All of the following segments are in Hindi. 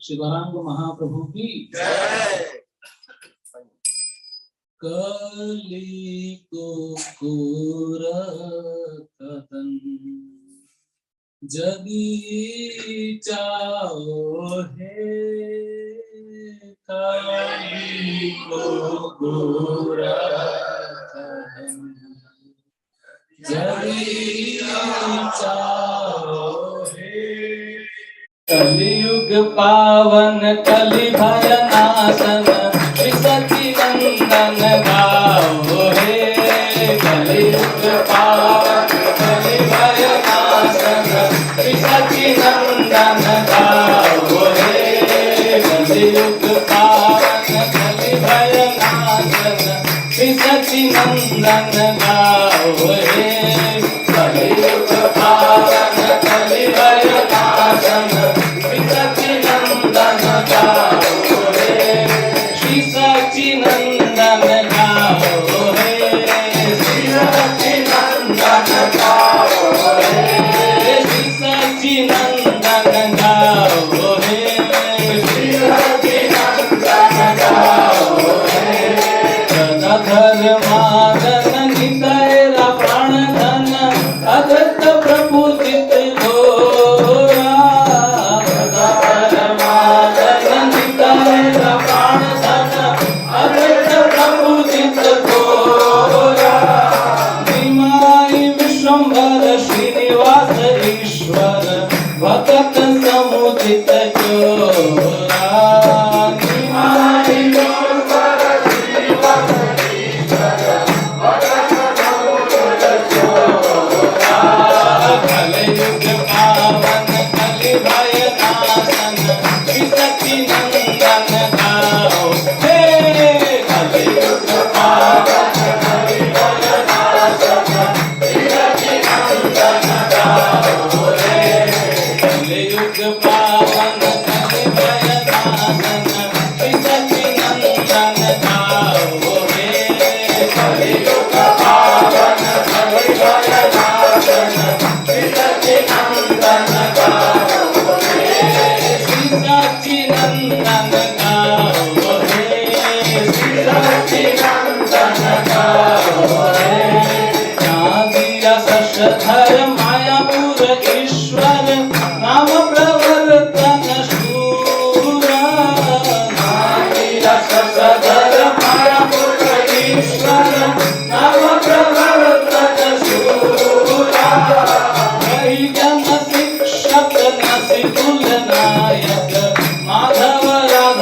शिवरांग महाप्रभु की जय। कली को कथन जगी चाओ है कली को कथन जगी चाओ है। कलियुग पावन कलि भय नाशन श्री सच्चिदंदन गाओ हे। कलियुग पावन कलि भय नाशन श्री सच्चिदंदन गाओ हे। कलियुग पावन कलि भय नाशन श्री सच्चिदंदन गाओ हे। कलियुग पावन कलि भय नाशन श्री सच्चिदंदन गाओ हे। श्री सच्चिदंदन गाओ हे। श्री सच्चिदंदन गाओ हे। श्री सच्चिदंदन गाओ हे। सदाधर मादन नितैरा प्राण धन अगत प्रभु चित घोरा। सदाधर मादन नितैरा प्राण धन अगत प्रभु चित घोरा। निमाई विश्वंभर श्रीनिवास ईश्वर भक्त समुचित चोरा। निमाई विश्वंभर श्रीनिवास ईश्वर भक्त समुचित चोरा। कलियुग पावन कलि भय नाशन श्री सच्चिदंदन गाओ हे। कलियुग पावन कलि भय नाशन श्री सच्चिदंदन गाओ हे। कलियुग पावन कलि भय नाशन श्री सच्चिदंदन गाओ हे। कलियुग पावन कलि भय नाशन श्री सच्चिदंदन गाओ हे। श्री सच्चिदंदन गाओ हे। श्री सच्चिदंदन गाओ हे। नादिया शशधर मायापुर ईश्वर नाम प्रवर्तन शूरा। नादिया शशधर मायापुर ईश्वर नाम प्रवर्तन शूरा। जन शिक्षक नसिकुल नायक माधव राधा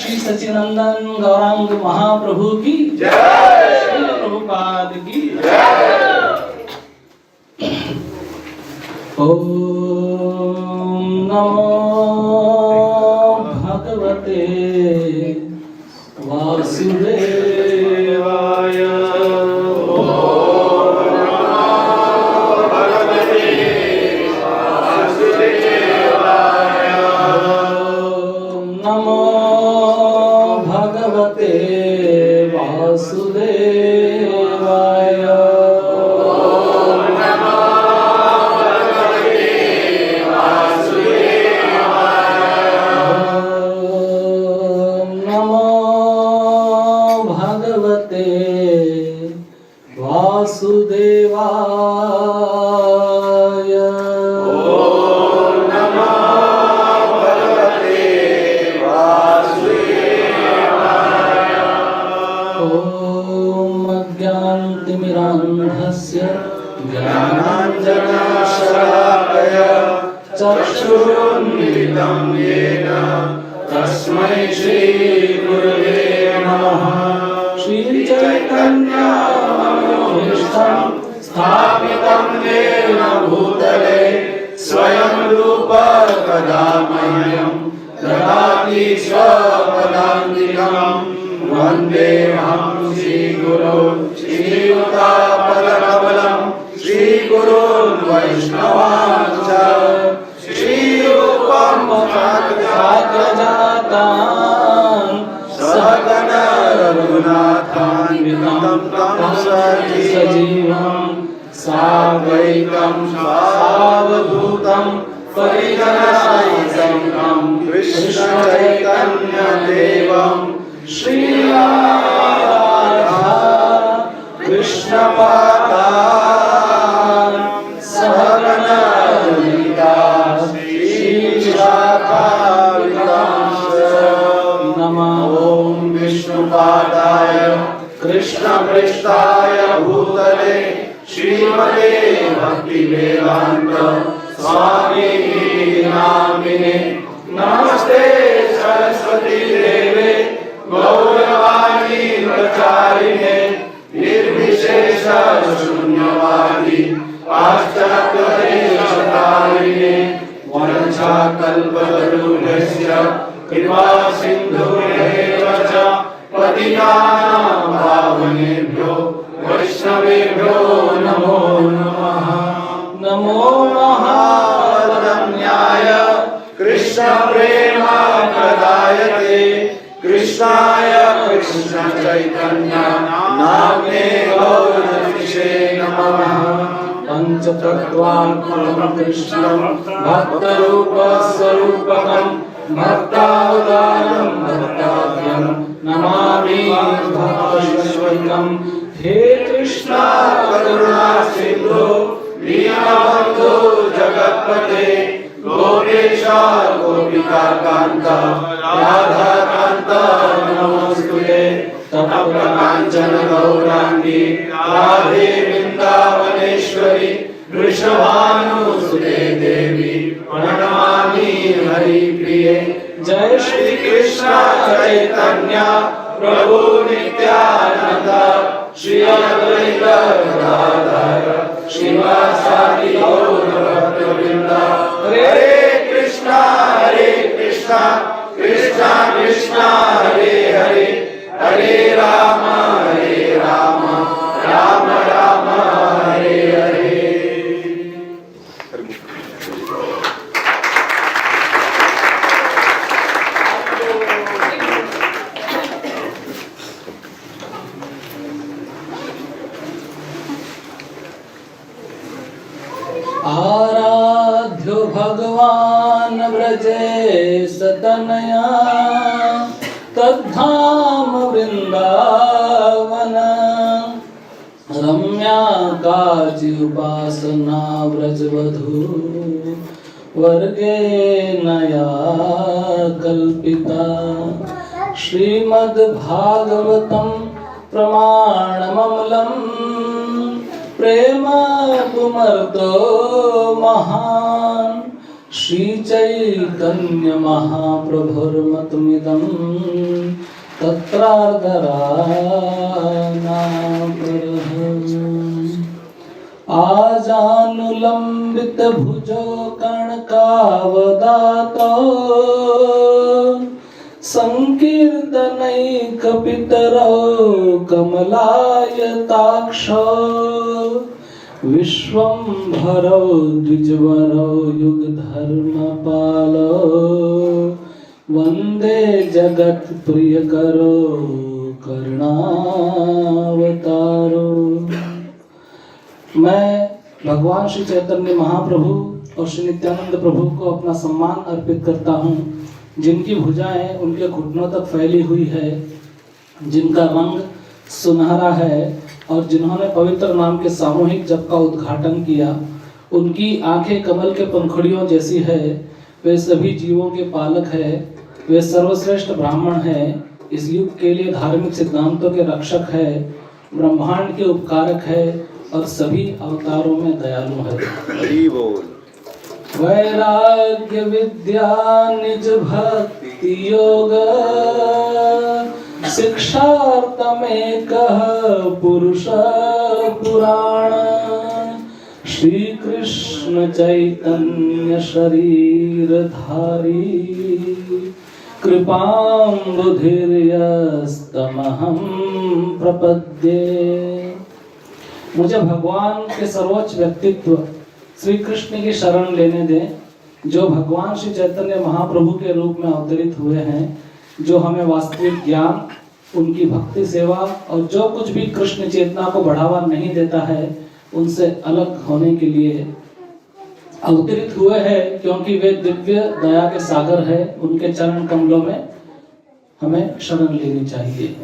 श्री सच्चिदानंद गौरांग महाप्रभु की जय, श्री प्रभुपाद की जय। ओम नमो भगवते वासुदेवाय। चक्षुरुन्मिलितं येन तस्मै श्रीगुरवे नमः। श्रीचैतन्यमनोभीष्टं स्थापितं येन भूतले स्वयं रूप कदा मह्यं ददाति स्वपदान्तिकं। वन्देऽहं श्रीगुरो श्रीयुतापदकमलं श्रीगुरोन् वैष्णवांश्च श्रीरूपं साग्रजातां सहगणा रघुनाथान्वितं तं सजीवं साद्वैतं सावधूतं परिजनसहितं कृष्णचैतन्यदेवं श्रीराधा कृष्णपादान् सहगणा ललिता नमः। ओम विष्णुपादाय कृष्णप्रेष्ठाय भूतले श्रीमते भक्तिवेदांत स्वामी नामिने नमस्ते सरस्वती देवे गौरवाणी प्रचारिणे निर्विशेष शून्यवादी पाश्चात्यदेशतारिणे वंशाकल्पतरुभ्यश्च कृपा सिन्धुभ्येव च पतितानां पावनेभ्यो वैष्णवेभ्यो नमो नमः। नमो महावदन्याय कृष्णप्रेमप्रदायते कृष्णाय कृष्णचैतन्य नाम्ने गौरहरिषे नमः। पंचतत्त्वात्मकं कृष्णं भक्तरूपस्वरूपकं भक्तावतारं भक्ताभ्यं नमामि भक्तैश्वर्यं। हे कृष्णा करुणा सिन्धु दीनबन्धो जगत्पते गोपेश गोपिका कान्त राधा कान्त नमोस्तुते। तप्त काञ्चन गौराङ्गी राधे वृन्दावनेश्वरी वृषभानुसुते देवी प्रणमामि हरिप्रिये। जय श्री कृष्ण चैतन्य प्रभु नित्यानंद श्री अद्वैत गदाधर श्रीवासादि गौर भक्तवृंद। हरे कृष्णा कृष्णा कृष्णा हरे हरे हरे राम राम राम हरे हरे। आराध्यो भगवान व्रजे सतनया तद्धाम वृंदावन। रम्या काचि उपासना व्रजवधू वर्गे नया कल्पिता। श्रीमद्भागवतं प्रमाणममलं प्रेम पुमर्तो महान् श्री चैतन्य महाप्रभुर्मतमिदं तत्रार्धरानाप्रहम् आजानुलंबित भुजो कणकावदातो संकीर्तनैकपितरो कमलायताक्षो विश्वंभरो द्विजवरो युगधर्मपालो वंदे जगत्प्रियकरो करुणावतारो। मैं भगवान श्री चैतन्य महाप्रभु और श्री नित्यानंद प्रभु को अपना सम्मान अर्पित करता हूँ, जिनकी भुजाएं उनके घुटनों तक फैली हुई है, जिनका रंग सुनहरा है और जिन्होंने पवित्र नाम के सामूहिक जप का उद्घाटन किया। उनकी आंखें कमल के पंखुड़ियों जैसी है। वे सभी जीवों के पालक है। वे सर्वश्रेष्ठ ब्राह्मण है। इस युग के लिए धार्मिक सिद्धांतों के रक्षक है, ब्रह्मांड के उपकारक है और सभी अवतारों में दयालु है। हरि बोल। वैराग्य विद्या निज भक्ति योग शिक्षार्थमेकः पुरुष पुराण श्री कृष्ण चैतन्य शरीरधारी कृपाम्बुधिर्यस्तमहं प्रपद्ये। मुझे भगवान के सर्वोच्च व्यक्तित्व श्री कृष्ण की शरण लेने दें, जो भगवान श्री चैतन्य महाप्रभु के रूप में अवतरित हुए हैं, जो हमें वास्तविक ज्ञान, उनकी भक्ति सेवा और जो कुछ भी कृष्ण चेतना को बढ़ावा नहीं देता है उनसे अलग होने के लिए अवतरित हुए हैं, क्योंकि वे दिव्य दया के सागर है। उनके चरण कमलों में हमें शरण लेनी चाहिए।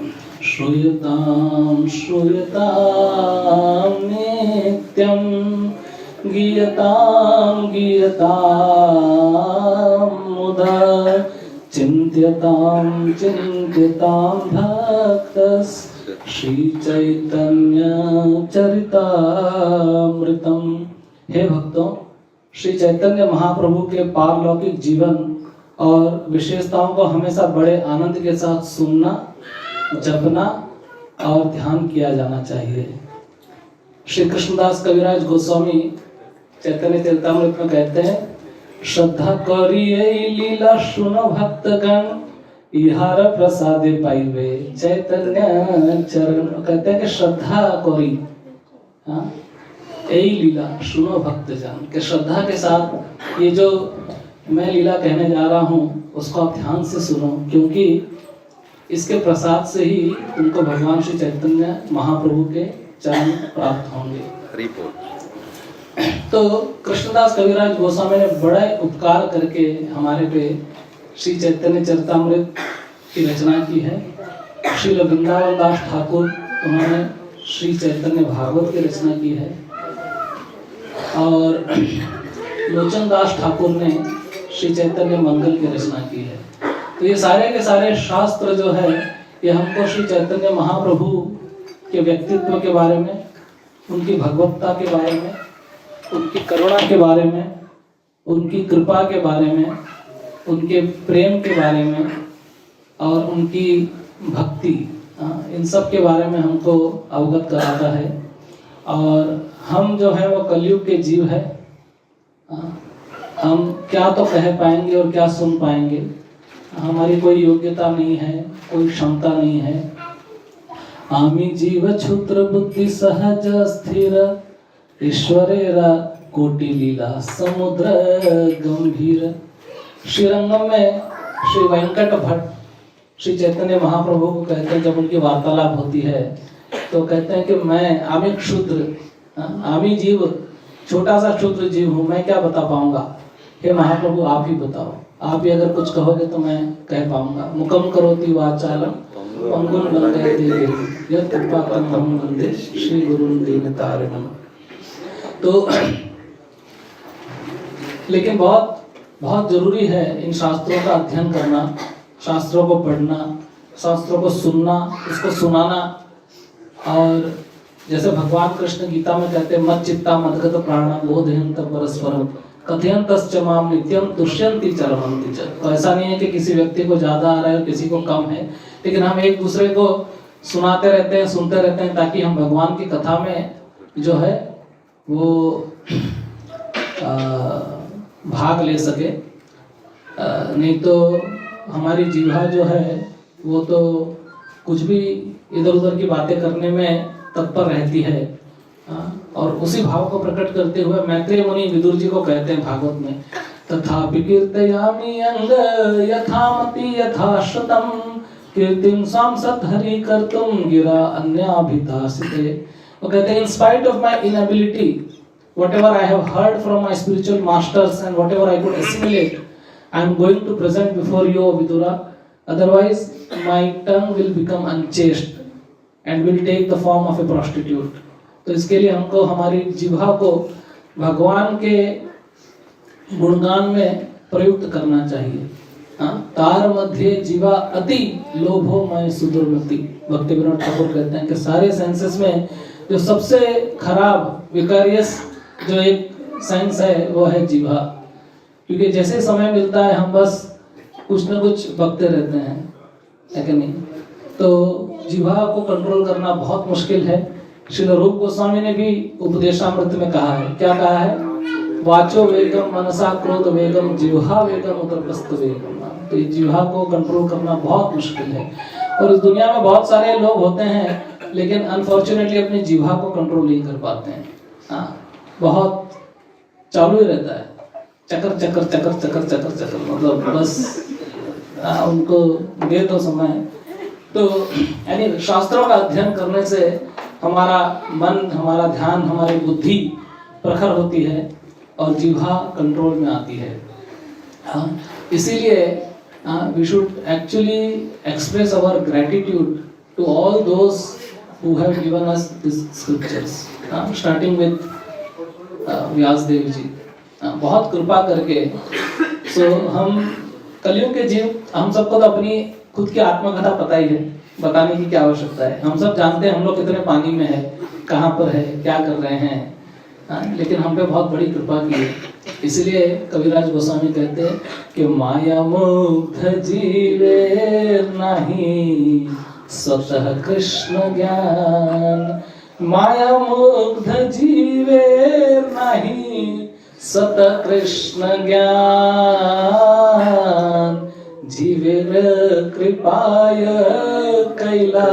श्रूयतां श्रूयतां नित्यं गीयतां गीयतां मुदा चिन्त्यतां चिन्त्यतां भक्तस् श्री चैतन्य चरितामृतम्। हे भक्तों, श्री चैतन्य महाप्रभु के पारलौकिक जीवन और विशेषताओं को हमेशा बड़े आनंद के साथ सुनना, जपना और ध्यान किया जाना चाहिए। श्री कृष्णदास कविराज गोस्वामी चैतन्य चरितामृत में कहते हैं, श्रद्धा करिए लीला सुनो भक्तगण इहार प्रसादे पाइबे चैतन्य चरण। कहते हैं कि श्रद्धा करी, हाँ, यही लीला सुनो भक्तजन, के श्रद्धा के साथ ये जो मैं लीला कहने जा रहा हूँ उसको आप ध्यान से सुनो, क्योंकि इसके प्रसाद से ही उनको भगवान श्री चैतन्य महाप्रभु के चरण प्राप्त होंगे। हरि बोल। तो कृष्णदास कविराज गोस्वामी ने बड़ा उपकार करके हमारे पे श्री चैतन्य चरितामृत की रचना की है। श्री वृंदावन दास ठाकुर, उन्होंने श्री चैतन्य भागवत की रचना की है और लोचन दास ठाकुर ने श्री चैतन्य मंगल की रचना की है। तो ये सारे के सारे शास्त्र जो है ये हमको श्री चैतन्य महाप्रभु के व्यक्तित्व के बारे में, उनकी भगवत्ता के बारे में, उनकी करुणा के बारे में, उनकी कृपा के बारे में, उनके प्रेम के बारे में और उनकी भक्ति, इन सब के बारे में हमको अवगत कराता है। और हम जो है वो कलयुग के जीव है, हम क्या तो कह पाएंगे और क्या सुन पाएंगे। हमारी कोई योग्यता नहीं है, कोई क्षमता नहीं है। आमी जीव क्षुद्र बुद्धि सहज स्थिर ईश्वरेरा कोटि लीला समुद्र गंभीर। श्रीरंगम में श्री वेंकट भट्ट श्री चैतन्य महाप्रभु को कहते हैं, जब उनकी वार्तालाप होती है तो कहते हैं कि मैं आमी क्षुद्र, आमी जीव, छोटा सा क्षुद्र जीव हूँ, मैं क्या बता पाऊंगा। हे महाप्रभु आप ही बताओ, आप ही अगर कुछ कहोगे तो मैं कह पाऊंगा। मुकम करोति वाचालम पंगुन लंघयते यत् कृपातमहं वन्दे श्री गुरुं दीनतारिणम्। तो लेकिन बहुत जरूरी है इन शास्त्रों का अध्ययन करना, शास्त्रों को पढ़ना, शास्त्रों को सुनना, उसको सुनाना। और जैसे भगवान कृष्ण गीता में कहते हैं, मत चित्ता मदगत प्राणा बोधयन्त परस्परम कथयन्तश्च माम नित्यम तुष्यन्ति च रमन्ति च। तो ऐसा नहीं है कि किसी व्यक्ति को ज़्यादा आ रहा है और किसी को कम है, लेकिन हम एक दूसरे को सुनाते रहते हैं, सुनते रहते हैं, ताकि हम भगवान की कथा में जो है वो भाग ले सके। नहीं तो हमारी जीवा जो है वो तो कुछ भी इधर उधर की बातें करने में तत्पर रहती है। और उसी भाव को प्रकट करते हुए मैत्रेय मुनि विदुर जी को कहते हैं भागवत में, तथापि कीर्तयामि अंग यथामति यथाश्रुतम कीर्तिं सांसत हरि कर्तुम गिरा अन्याभिधासिते। वो कहते हैं, in spite of my inability, whatever I have heard from my spiritual masters and whatever I could assimilate, I am going to present before you, O Vidura. Otherwise, my tongue will become unchaste and will take the form of a prostitute. तो इसके लिए हमको हमारी जिह्वा को भगवान के गुणगान में प्रयुक्त करना चाहिए। तार मध्य जीवा अति लोभोमय सुदुर्मति। भक्ति विनोद ठाकुर कहते हैं कि सारे सेंसेस में जो सबसे खराब विकारियस जो एक सेंस है वो है जीवा। क्योंकि जैसे समय मिलता है हम बस कुछ न कुछ बकते रहते हैं, है कि नहीं? तो जीवा को कंट्रोल करना बहुत मुश्किल है। श्रील रूप गोस्वामी ने भी उपदेशामृत में कहा है, क्या कहा है? वाचो वेगम मनसा क्रोध वेगम जिह्वा वेगम उदरपस्थ वेगम। तो ये जिह्वा को कंट्रोल करना बहुत मुश्किल है। और इस दुनिया में बहुत सारे लोग होते हैं लेकिन अनफॉर्चुनेटली अपनी जिह्वा को कंट्रोल नहीं कर पाते हैं। बहुत चालू ही रहता है, चक्कर चक्कर चक्कर चक्कर चक्कर चक्कर, मतलब बस उनको दे दो समय। तो यानी शास्त्रों का अध्ययन करने से हमारा मन, हमारा ध्यान, हमारी बुद्धि प्रखर होती है और जिह्वा कंट्रोल में आती है। इसीलिए we should actually express our gratitude to all those who have given us these scriptures, starting with Vyas Dev ji. बहुत कृपा करके सो हम कलयुग के जीव, हम सबको तो अपनी खुद की आत्मकथा पता ही है, बताने की क्या आवश्यकता है। हम सब जानते हैं हम लोग कितने पानी में है, कहाँ पर है, क्या कर रहे हैं। लेकिन हम पे बहुत बड़ी कृपा की है। इसलिए कविराज गोस्वामी कहते हैं कि माया मुग्ध जीवे नहीं स्वतः कृष्ण ज्ञान। माया मुग्ध जीवे नहीं स्वतः कृष्ण ज्ञान। जीवेर कृपाय कैला,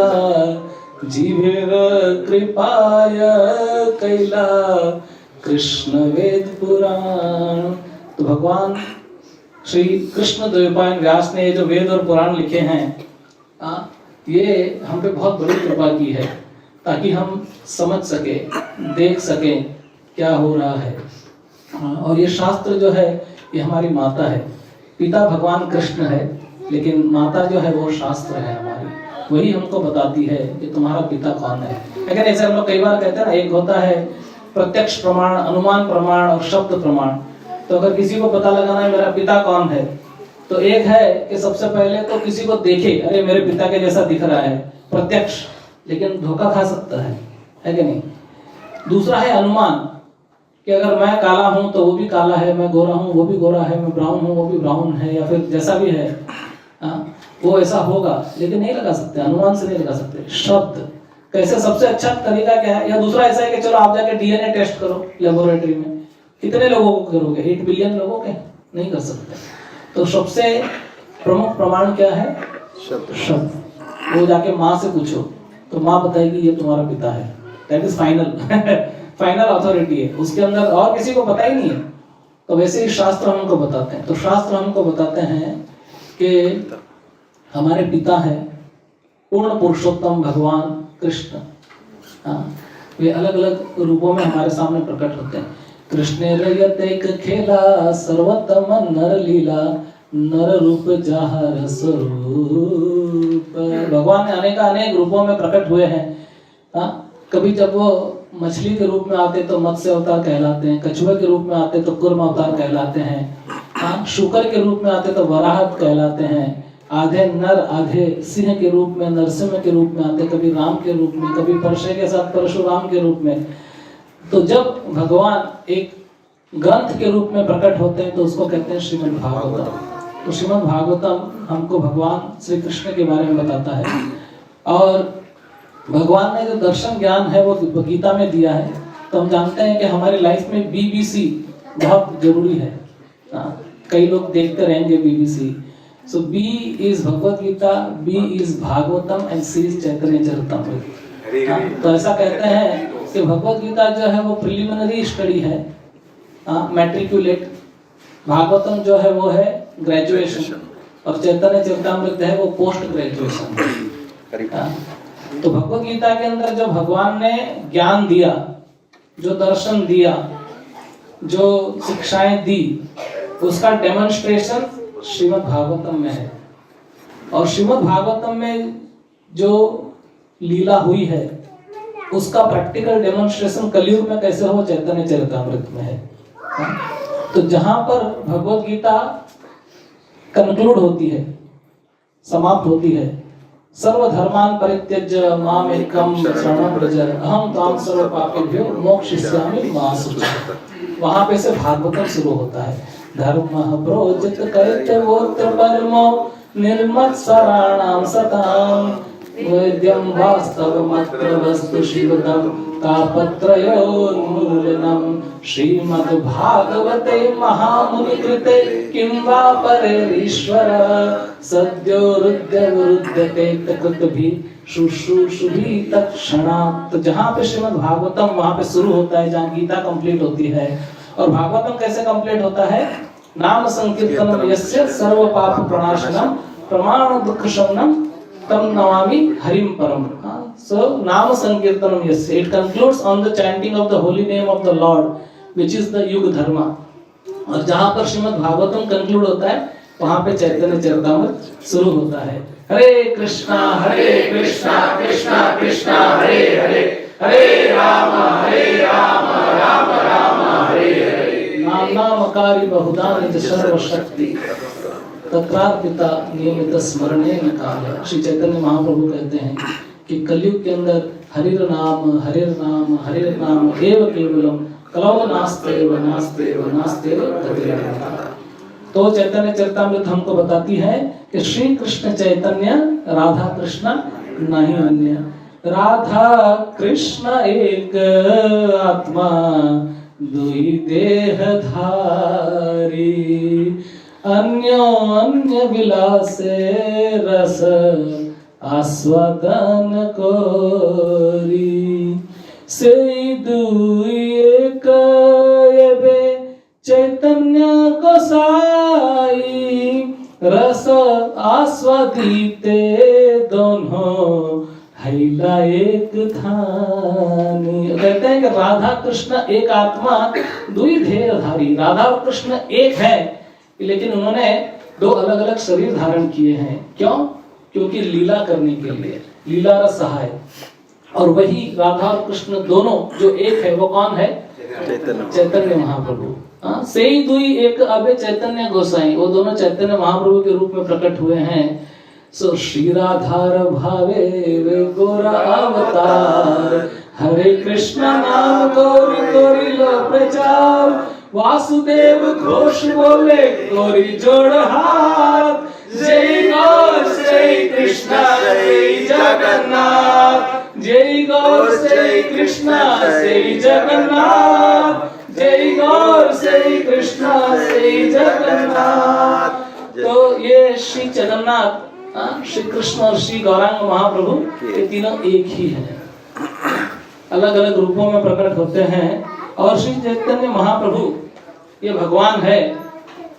जीवेर कृपाय कैला कृष्ण वेद पुराण। तो भगवान श्री कृष्ण द्वैपायन व्यास ने जो वेद और पुराण लिखे हैं, ये हम पे बहुत बड़ी कृपा की है, ताकि हम समझ सके, देख सके क्या हो रहा है। और ये शास्त्र जो है ये हमारी माता है। पिता भगवान कृष्ण है, लेकिन माता जो है वो शास्त्र है हमारी, वही हमको बताती है कि तुम्हारा पिता कौन है। लेकिन ऐसे हम लोग कई बार कहते हैं ना, एक होता है प्रत्यक्ष प्रमाण, अनुमान प्रमाण और शब्द प्रमाण। तो अगर किसी को पता लगाना है मेरा पिता कौन है, तो एक है कि सबसे पहले तो किसी को देखे, अरे मेरे पिता के जैसा दिख रहा है, प्रत्यक्ष, लेकिन धोखा खा सकता है कि नहीं। दूसरा है अनुमान, कि अगर मैं काला हूं तो वो भी काला है, मैं गोरा हूं वो भी गोरा है, मैं ब्राउन हूं वो भी ब्राउन है, या फिर जैसा भी है वो ऐसा होगा, लेकिन नहीं लगा सकते, अनुमान से नहीं लगा सकते। शब्द कैसे, सबसे अच्छा तरीका क्या है? या दूसरा ऐसा है कि चलो आप जाके डीएनए टेस्ट करो लेबोरेटरी में, कितने लोगों को करोगे? 8 बिलियन लोगों के नहीं कर सकते। तो सबसे प्रमुख प्रमाण क्या है? शब्द। वो जाके माँ से पूछो तो माँ बताएगी ये तुम्हारा पिता है, that is final final authority है, उसके अंदर और किसी को पता ही नहीं है। तो वैसे ही शास्त्र हमको बताते हैं। तो शास्त्र हमको बताते हैं कि हमारे पिता है पूर्ण पुरुषोत्तम भगवान कृष्ण। वे अलग अलग रूपों में हमारे सामने प्रकट होते हैं। कृष्ण रयतेक खेला सर्वोत्तम नर लीला, नर रूप जाहर स्वरूप। भगवान ने अनेक रूपों में प्रकट हुए हैं। कभी जब वो मछली के रूप में आते तो मत्स्य अवतार कहलाते हैं, कछुए के रूप में आते तो कूर्म अवतार कहलाते हैं, शुकर के रूप में आते तो वराहत कहलाते हैं, आधे नर आधे सिंह के रूप में, नरसिंह के रूप में आते, कभी राम के रूप में, कभी परशे के साथ परशुराम के रूप में। तो जब भगवान एक ग्रंथ के रूप में प्रकट होते हैं तो उसको कहते हैं श्रीमद् भागवतम। तो श्रीमद् भागवतम हमको भगवान श्री कृष्ण के बारे में बताता है, और भगवान ने जो दर्शन ज्ञान है वो गीता में दिया है। तो हम जानते हैं कि हमारी लाइफ में BBC बहुत जरूरी है। कई लोग देखते रहेंगे BBC। So B is Bhagavad Gita, B is Bhagavatam and C is Chaitanya Charitamrita. तो ऐसा कहते हैं कि भगवत गीता जो है वो प्रिलिमिनरी स्टडी है, मैट्रिकुलेट। भागवतम जो है वो है ग्रेजुएशन, और चैतन्य चरितामृत है वो पोस्ट ग्रेजुएशन। तो भगवत गीता के अंदर जो भगवान ने ज्ञान दिया, जो दर्शन दिया, जो शिक्षाएं दी, उसका डेमोन्स्ट्रेशन श्रीमद् भागवतम में है। और श्रीमद् भागवतम में जो लीला हुई है उसका प्रैक्टिकल डेमोन्स्ट्रेशन कलयुग में कैसे हो, चैतन्य चरितामृत में है। तो जहां पर भगवत गीता कंक्लूड होती है, समाप्त होती है, सर्वधर्मान् परित्यज्य माम एकम शरणं व्रज अहं त्वां सर्व पापेभ्यो मोक्षयिष्यामि मा शुचः। वहां पे से भागवतम शुरू होता है। धर्मः प्रोजित कर्तव्योऽत्र परमो निर्मत्सराणां सतां वेद्यं वास्तवमत्र वस्तु शिवदं तापत्रयोन्मूलनं श्रीमद्भागवते महामुनिकृते किं वा परेरीश्वर सद्यो रुद्यते तकृतभिः शुश्रूषुभिः तत्क्षणात्। तो जहाँ पे श्रीमद् भागवतम वहाँ पे शुरू होता है, जहाँ गीता कंप्लीट होती है। और भागवतम कैसे कंप्लीट होता है? नाम संकीर्तनम यस्य सर्व पाप प्रणाशनम प्रमाण दुःख शमनम तम नमामि हरिम परम। So नाम संकीर्तनम यस्य, it concludes on the chanting of the holy name of the Lord, which is the युग धर्मा। और जहाँ पर श्रीमद् भागवतम कंक्लूड होता है वहाँ पे चैतन्य चरितामृत शुरू होता है। हरे कृष्णा कृष्णा कृष्णा हरे हरे, हरे राम राम राम हरे हरे। नामकारी बहुधा निज सर्वशक्ति तत्रार्पिता नियमित स्मरणेन काल। श्री चैतन्य महाप्रभु कहते हैं कि कलयुग के अंदर हरिर नाम एव केवलम कलौ नास्तेव नास्तेव नास्तेव गतिरेव। तो चैतन्य चरितामृत हमको बताती है कि श्री कृष्ण चैतन्य राधा कृष्ण नहीं अन्य। राधा कृष्ण एक आत्मा दुई देह धारी, अन्यो अन्य विलासे रस आस्वादन कोरी। से दुई एक एबे चैतन्य गोसाई, रस आस्वादिते दोनों हैला एक धानी। कहते हैं कि राधा कृष्ण एक आत्मा दुई देहधारी। राधा और कृष्ण एक है, लेकिन उन्होंने दो अलग अलग शरीर धारण किए हैं। क्यों? क्योंकि लीला करने के लिए, लीला रस है। और वही राधा और कृष्ण दोनों जो एक है वो कौन है? चैतन्य महाप्रभु। से ही दुई एक अबे चैतन्य गोसाई, वो दोनों चैतन्य महाप्रभु के रूप में प्रकट हुए हैं। सो श्री राधार भावे वे गोरा अवतार, हरे कृष्ण नाम गौरी गौरी लो प्रचार। वासुदेव घोष बोले गौरी जोड़ हाथ, जय गौर जय कृष्ण जय जगन्नाथ, जय गौर जय कृष्ण जय जगन्नाथ, जय गौर जय कृष्ण जय जगन्नाथ। तो ये श्री जगन्नाथ, श्री कृष्ण और श्री गौरांग महाप्रभु ये तीनों एक ही हैं, अलग अलग रूपों में प्रकट होते हैं। और श्री चैतन्य महाप्रभु ये भगवान है,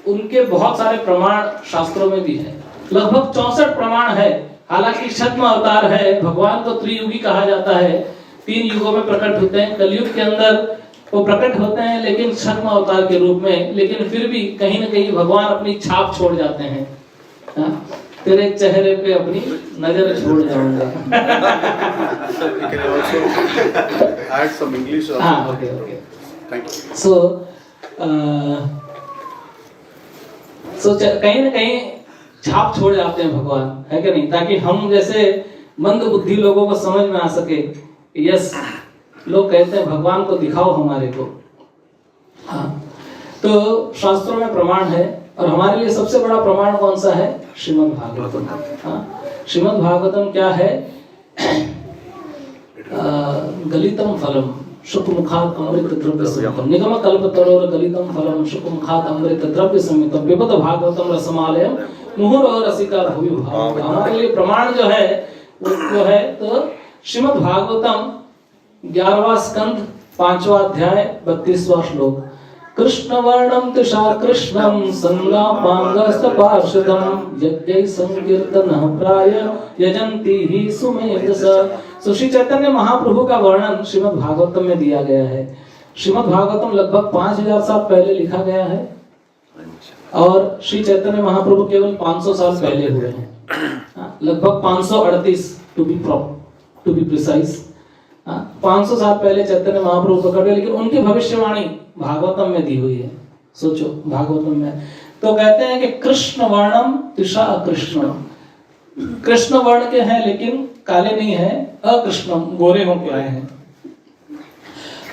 उनके बहुत सारे प्रमाण शास्त्रों में भी है। लगभग 64 प्रमाण है। हालांकि छद्म अवतार है, भगवान को त्रियुगी कहा जाता है, 3 युगों में प्रकट होते हैं। कलयुग के अंदर वो प्रकट होते हैं लेकिन छद्म अवतार के रूप में, लेकिन फिर भी कहीं न कहीं भगवान अपनी छाप छोड़ जाते हैं। तेरे चेहरे पे अपनी नजर छोड़ जाऊंगा। कहीं न कहीं छाप छोड़ जाते हैं भगवान, है कि नहीं? ताकि हम जैसे मंद बुद्धि लोगों को समझ में आ सके। यस, लोग कहते हैं भगवान को दिखाओ हमारे को। हाँ, तो शास्त्रों में प्रमाण है, और हमारे लिए सबसे बड़ा प्रमाण कौन सा है? श्रीमद् भागवतम। हाँ, श्रीमद् भागवतम क्या है? गलितम फलम शुकमुखात अमृत द्रव्य समितम निगम कल्पतरोर गलितम फलम शुकमुखात अमृत द्रव्य समितम पिबत भागवतम रसमालयम मुहुर रसिका भुवि भाव। हमारे लिए प्रमाण जो है वो है तो श्रीमद् भागवतम 11वां स्कंद 5वां अध्याय 32वां श्लोक। कृष्ण वर्णम तुषा कृष्णम संगापांगस्त पार्षदम यज्ञै संकीर्तनः प्राय यजन्ति ही सुमेधस। तो श्री चैतन्य महाप्रभु का वर्णन श्रीमद् भागवतम में दिया गया है। श्रीमद् भागवतम लगभग 5000 साल पहले लिखा गया है और श्री चैतन्य महाप्रभु केवल 500 साल पहले हुए हैं, लगभग 538 टू बी प्रिसाइज। 500 साल पहले चैतन्य महाप्रभु प्रकट हुए, लेकिन उनकी भविष्यवाणी भागवतम में दी हुई है। सोचो भागवतम में तो कहते हैं कि कृष्ण वर्णम तिषा कृष्ण, कृष्ण वर्ण के हैं लेकिन काले नहीं है, अकृष्णम गोरे होके आए हैं।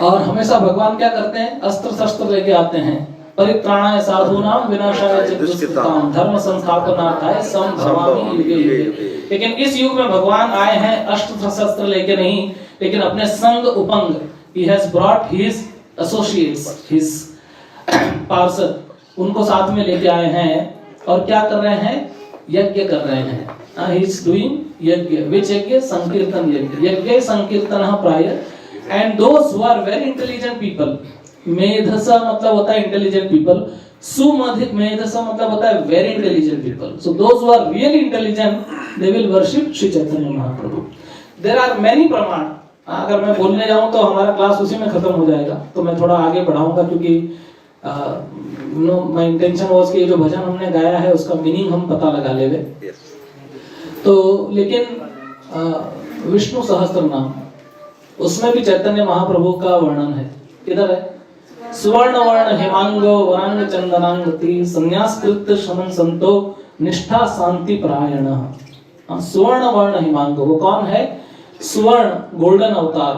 और हमेशा भगवान क्या करते हैं? अस्त्र शस्त्र लेके आते हैं। परित्राणाय साधूनां विनाशाय च दुष्कृतां धर्म संस्थापनार्थाय संभवामि युगे युगे। लेकिन इस युग में भगवान आए हैं अस्त्र शस्त्र लेके नहीं, लेकिन अपने संग उपंग, he has brought his associates, his पार्षद, उनको साथ में लेके आए हैं और क्या कर रहे हैं? यज्ञ कर रहे हैं। he is doing यज्ञ, which यज्ञ? संकीर्तन यज्ञ। यज्ञ संकीर्तनः प्राय, and those who are very intelligent people, मेधसा मतलब होता है इंटेलिजेंट पीपल, सुमधिक मेधसा मतलब होता है very intelligent people. So those who are really intelligent they will worship Shri Chaitanya Mahaprabhu. There are many प्रमाण। अगर मैं बोलने जाऊं तो हमारा क्लास उसी में खत्म हो जाएगा, तो मैं थोड़ा आगे बढ़ाऊंगा क्योंकि माय इंटेंशन वाज कि जो भजन हमने गाया है उसका मीनिंग हम पता लगा लेवे। तो लेकिन विष्णु सहस्त्र नाम, उसमें भी चैतन्य महाप्रभु का वर्णन है। किधर है? सुवर्ण वर्ण हेमांगो वरांग चंदनांगति संन्यासकृत शमन संतो निष्ठा शांति परायण। सुवर्ण वर्ण हेमांगो, वो कौन है? सुवर्ण गोल्डन अवतार,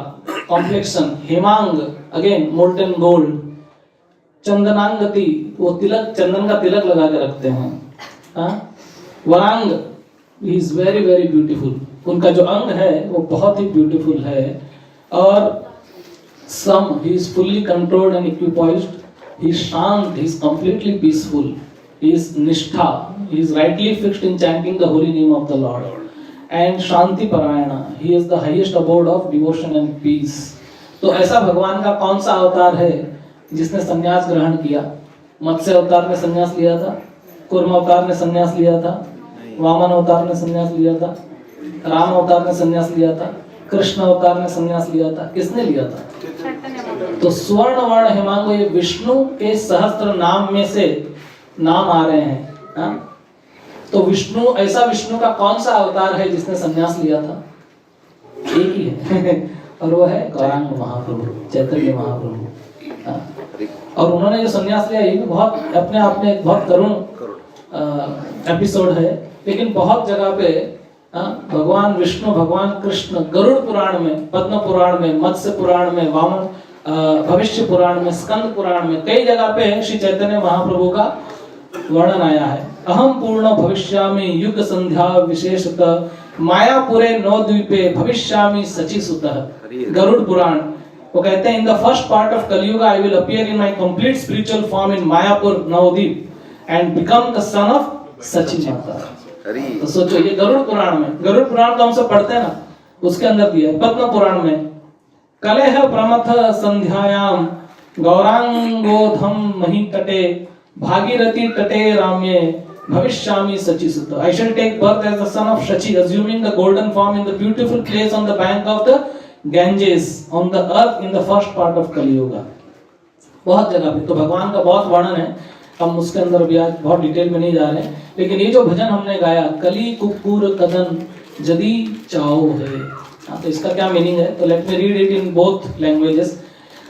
कॉम्प्लेक्शन, हेमांग अगेन मोल्टन गोल्ड, चंदनांगति वो तिलक, चंदन का तिलक लगा के रखते हैं। वरांग ही इज वेरी वेरी ब्यूटीफुल, उनका जो अंग है वो बहुत ही ब्यूटीफुल है। और सम he is fully controlled and equipoised, he is shant, he is completely peaceful, he is nishtha, he is rightly fixed in chanting the holy name of the Lord, and shanti parayana, he is the highest abode of devotion and peace। तो ऐसा भगवान का कौन सा अवतार है जिसने संन्यास ग्रहण किया? मत्स्य अवतार ने संन्यास लिया था, कूर्म अवतार ने संन्यास लिया था, वामन अवतार ने संन्यास लिया था, राम अवतार ने संन्यास लिया था, कृष्ण अवतार ने संन्यास लिया था। किसने लिया था? तो स्वर्ण वर्ण हेमांगो, ये विष्णु के सहस्त्र नाम में से नाम आ रहे हैं। तो विष्णु, ऐसा विष्णु का कौन सा अवतार है जिसने संन्यास लिया था? एक ही है और वो है गौरांग महाप्रभु, चैतन्य महाप्रभु। और उन्होंने जो संन्यास लिया ये भी बहुत अपने आप में बहुत करुण एपिसोड है, लेकिन बहुत जगह पे भगवान विष्णु, भगवान कृष्ण गरुड़ पुराण में, पद्म पुराण में, मत्स्य पुराण में, वामन भविष्य पुराण में, स्कंद पुराण में, कई जगह पे श्री चैतन्य महाप्रभु का वर्णन आया है। अहम पूर्ण भविष्यामि युग संध्या विशेषतः मायापुरे नवद्वीपे भविष्यामि सचिसुतः। गरुड़ पुराण वो कहते हैं in the first part of Kaliyuga I will appear in my complete spiritual form in Mayapur Navadvip and become the son of Sachi Mata. तो सोचो ये गरुड़ पुराण में, गरुड़ पुराण तो हम सब पढ़ते हैं ना, उसके अंदर दिया है। पद्म पुराण में कलेह प्रमथ संध्यायाम गौरांगोधम मही तटे भागीरथी तटे राम्ये भविष्यामि सचिसुत। I shall take birth as the son of Shachi, assuming the golden form in the beautiful place on the bank of the Ganges on the earth in the first part of Kali Yuga। बहुत जगह पे तो भगवान का बहुत वर्णन है, हम उसके अंदर भी आज बहुत डिटेल में नहीं जा रहे हैं। लेकिन ये जो भजन हमने गाया, कली कुक्कुर कदन जदी चाओ है, तो इसका क्या मीनिंग है? तो let me read it in both languages.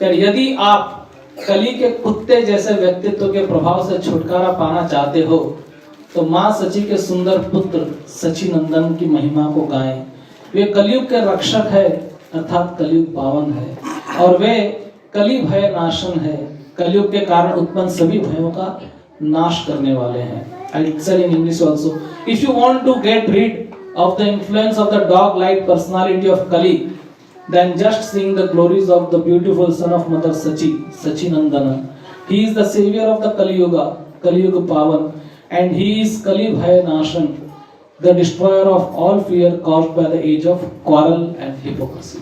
यदि आप कली के कुत्ते जैसे व्यक्तित्व के प्रभाव से छुटकारा पाना चाहते हो तो माँ सची के सुंदर पुत्र सची नंदन की महिमा को गाएं। वे कलयुग के रक्षक है, अर्थात कलयुग पावन है, और वे कली भय नाशन है, कलयुग के कारण उत्पन्न सभी भयों का नाश करने वाले हैं. I'll say in English also. If you want to get rid of the influence of the dog-like personality of Kali, then just seeing the glories of the beautiful son of Mother Sachinandana. He is the savior of the Kali Yuga, Kali Yuga Pavan, and he is Kali Bhaya Nashan, the destroyer of all fear caused by the age of quarrel and hypocrisy.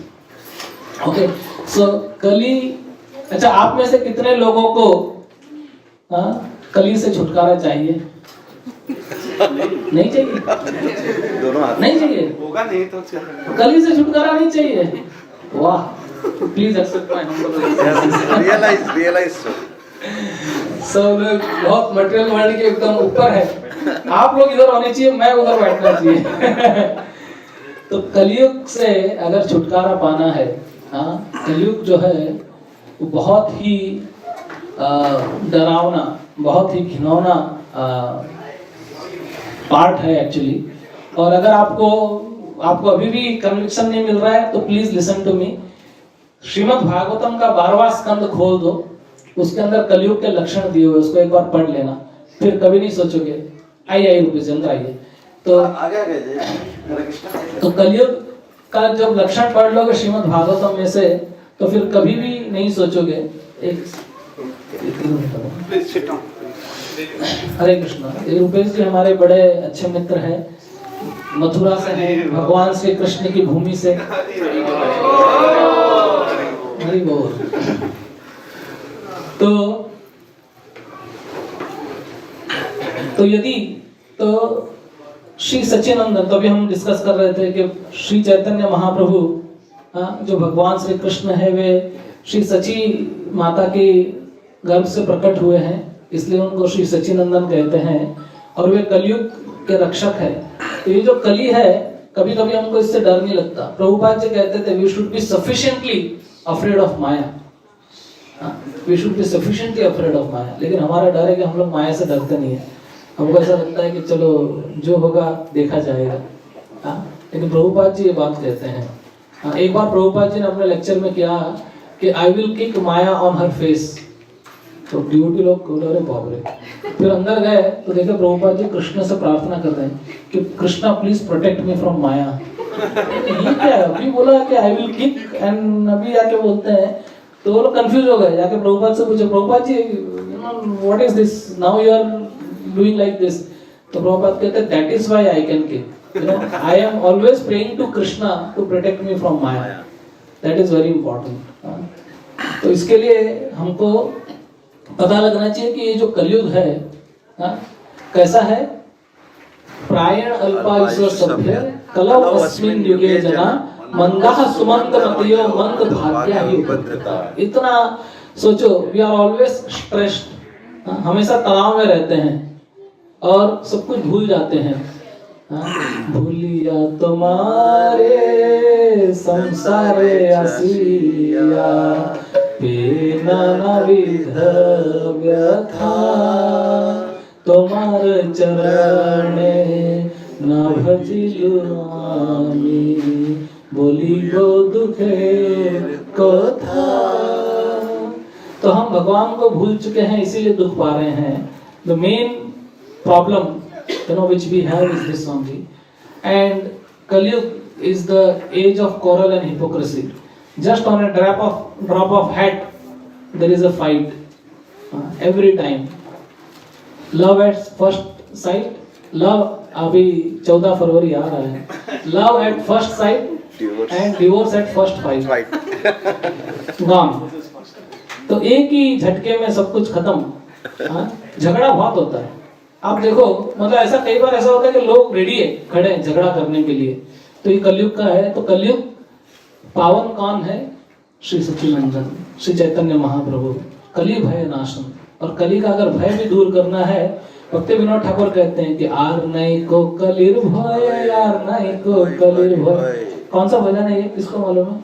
Okay, so Kali. अच्छा, आप में से कितने लोगों को कली से छुटकारा चाहिए? नहीं चाहिए? दोनों हाथ नहीं चाहिए? होगा नहीं तो कली से छुटकारा नहीं चाहिए? वाह, please accept my humble realize सब लोग बहुत मटेरियल वर्ल्ड के एकदम ऊपर है. आप लोग इधर होने चाहिए, मैं उधर बैठना चाहिए. तो कलयुग से अगर छुटकारा पाना है, कलयुग जो है वो बहुत ही डरावना, बहुत ही घिनौना पार्ट है एक्चुअली. और अगर आपको अभी भी कन्विक्शन नहीं मिल रहा है तो please listen to me. Srimad Bhagavatam का 12वां स्कंद खोल दो, उसके अंदर कलयुग के लक्षण दिए हुए, उसको एक बार पढ़ लेना, फिर कभी नहीं सोचोगे. आइए रुपेश आइए. तो कलयुग का जब लक्षण पढ़ लोगे श्रीमद् भागवतम में से, तो फिर कभी भी नहीं सोचोगे. हरे कृष्णा. ये रुपेश जी हमारे बड़े अच्छे मित्र हैं, मथुरा से हैं, भगवान श्री कृष्ण की भूमि से. हरि बोल. तो यदि तो श्री सच्चिदानंद, तो अभी हम डिस्कस कर रहे थे कि श्री चैतन्य महाप्रभु जो भगवान श्री कृष्ण है, वे श्री सची माता के गर्भ से प्रकट हुए हैं, इसलिए उनको श्री सच्चिदानंद कहते हैं, और वे कलयुग के रक्षक है. तो ये जो कली है, कभी कभी हमको इससे डर नहीं लगता. प्रभुपाद जी कहते थे we should be sufficiently afraid of maya. We should be sufficiently afraid of maya. लेकिन हमारा डर है कि हम लोग माया से डरते नहीं है. हमको ऐसा लगता है कि चलो जो होगा देखा जाएगा. लेकिन प्रभुपाद जी ये बात कहते हैं. एक बार प्रभुपाद जी ने अपने लेक्चर में किया कि I will kick Maya on her face. तो ड्यूटी लोग बोले अरे बाप रे. फिर अंदर गए तो देखे प्रभुपाद जी कृष्ण से प्रार्थना कर रहे हैं कि Krishna please protect me from maya. ये क्या है? अभी बोला कि आई विल किक एंड अभी आके बोलते हैं. तो वो लोग कंफ्यूज हो गए. जाके प्रभुपाद से पूछे, Prabhupada ji what is this, now you are doing like this. तो प्रभुपाद कहते हैं that is why I can kick. I am always praying to Krishna to protect me from Maya. That is very important. तो इसके लिए हमको पता लगना चाहिए कि ये जो कलयुग है कैसा है. प्रायण अल्पायुष्य सभ्य कलौ अस्मिन् युगे जना मंदाः सुमंत मतियो मंद भाग्या ही उपद्रता. इतना सोचो, we are always stressed, हमेशा तनाव में रहते हैं और सब कुछ भूल जाते हैं. भूलिया तुम्हारे संसारे आसिया नाना विध व्यथा तुम्हार चरणे न भजिलु आमी बोलिबो दुखे कथा. तो हम भगवान को भूल चुके हैं, इसीलिए दुख पा रहे हैं. The main problem which we have is this only. And Kalyug is the age of quarrel and hypocrisy. Just on a drop of hat there is a fight every time. Love at first sight, love अभी 14 फरवरी आ रहा है. Love at first sight and divorce at first fight. गम. तो एक ही झटके में सब कुछ खत्म. झगड़ा बहुत होता है. आप देखो, मतलब ऐसा कई बार ऐसा होता है कि लोग रेडी है, खड़े हैं झगड़ा करने के लिए. तो ये कलयुग का है. तो कलयुग पावन कौन है? श्री सच्चिदानंद, श्री चैतन्य महाप्रभु. कली भय नाशन. और कली का अगर भय भी दूर करना है, भक्ति विनोद ठाकुर कहते हैं कि आर नहीं को कलिर भय, आर नहीं को कलिर भय. कौन सा भजन है ये, किसको मालूम है?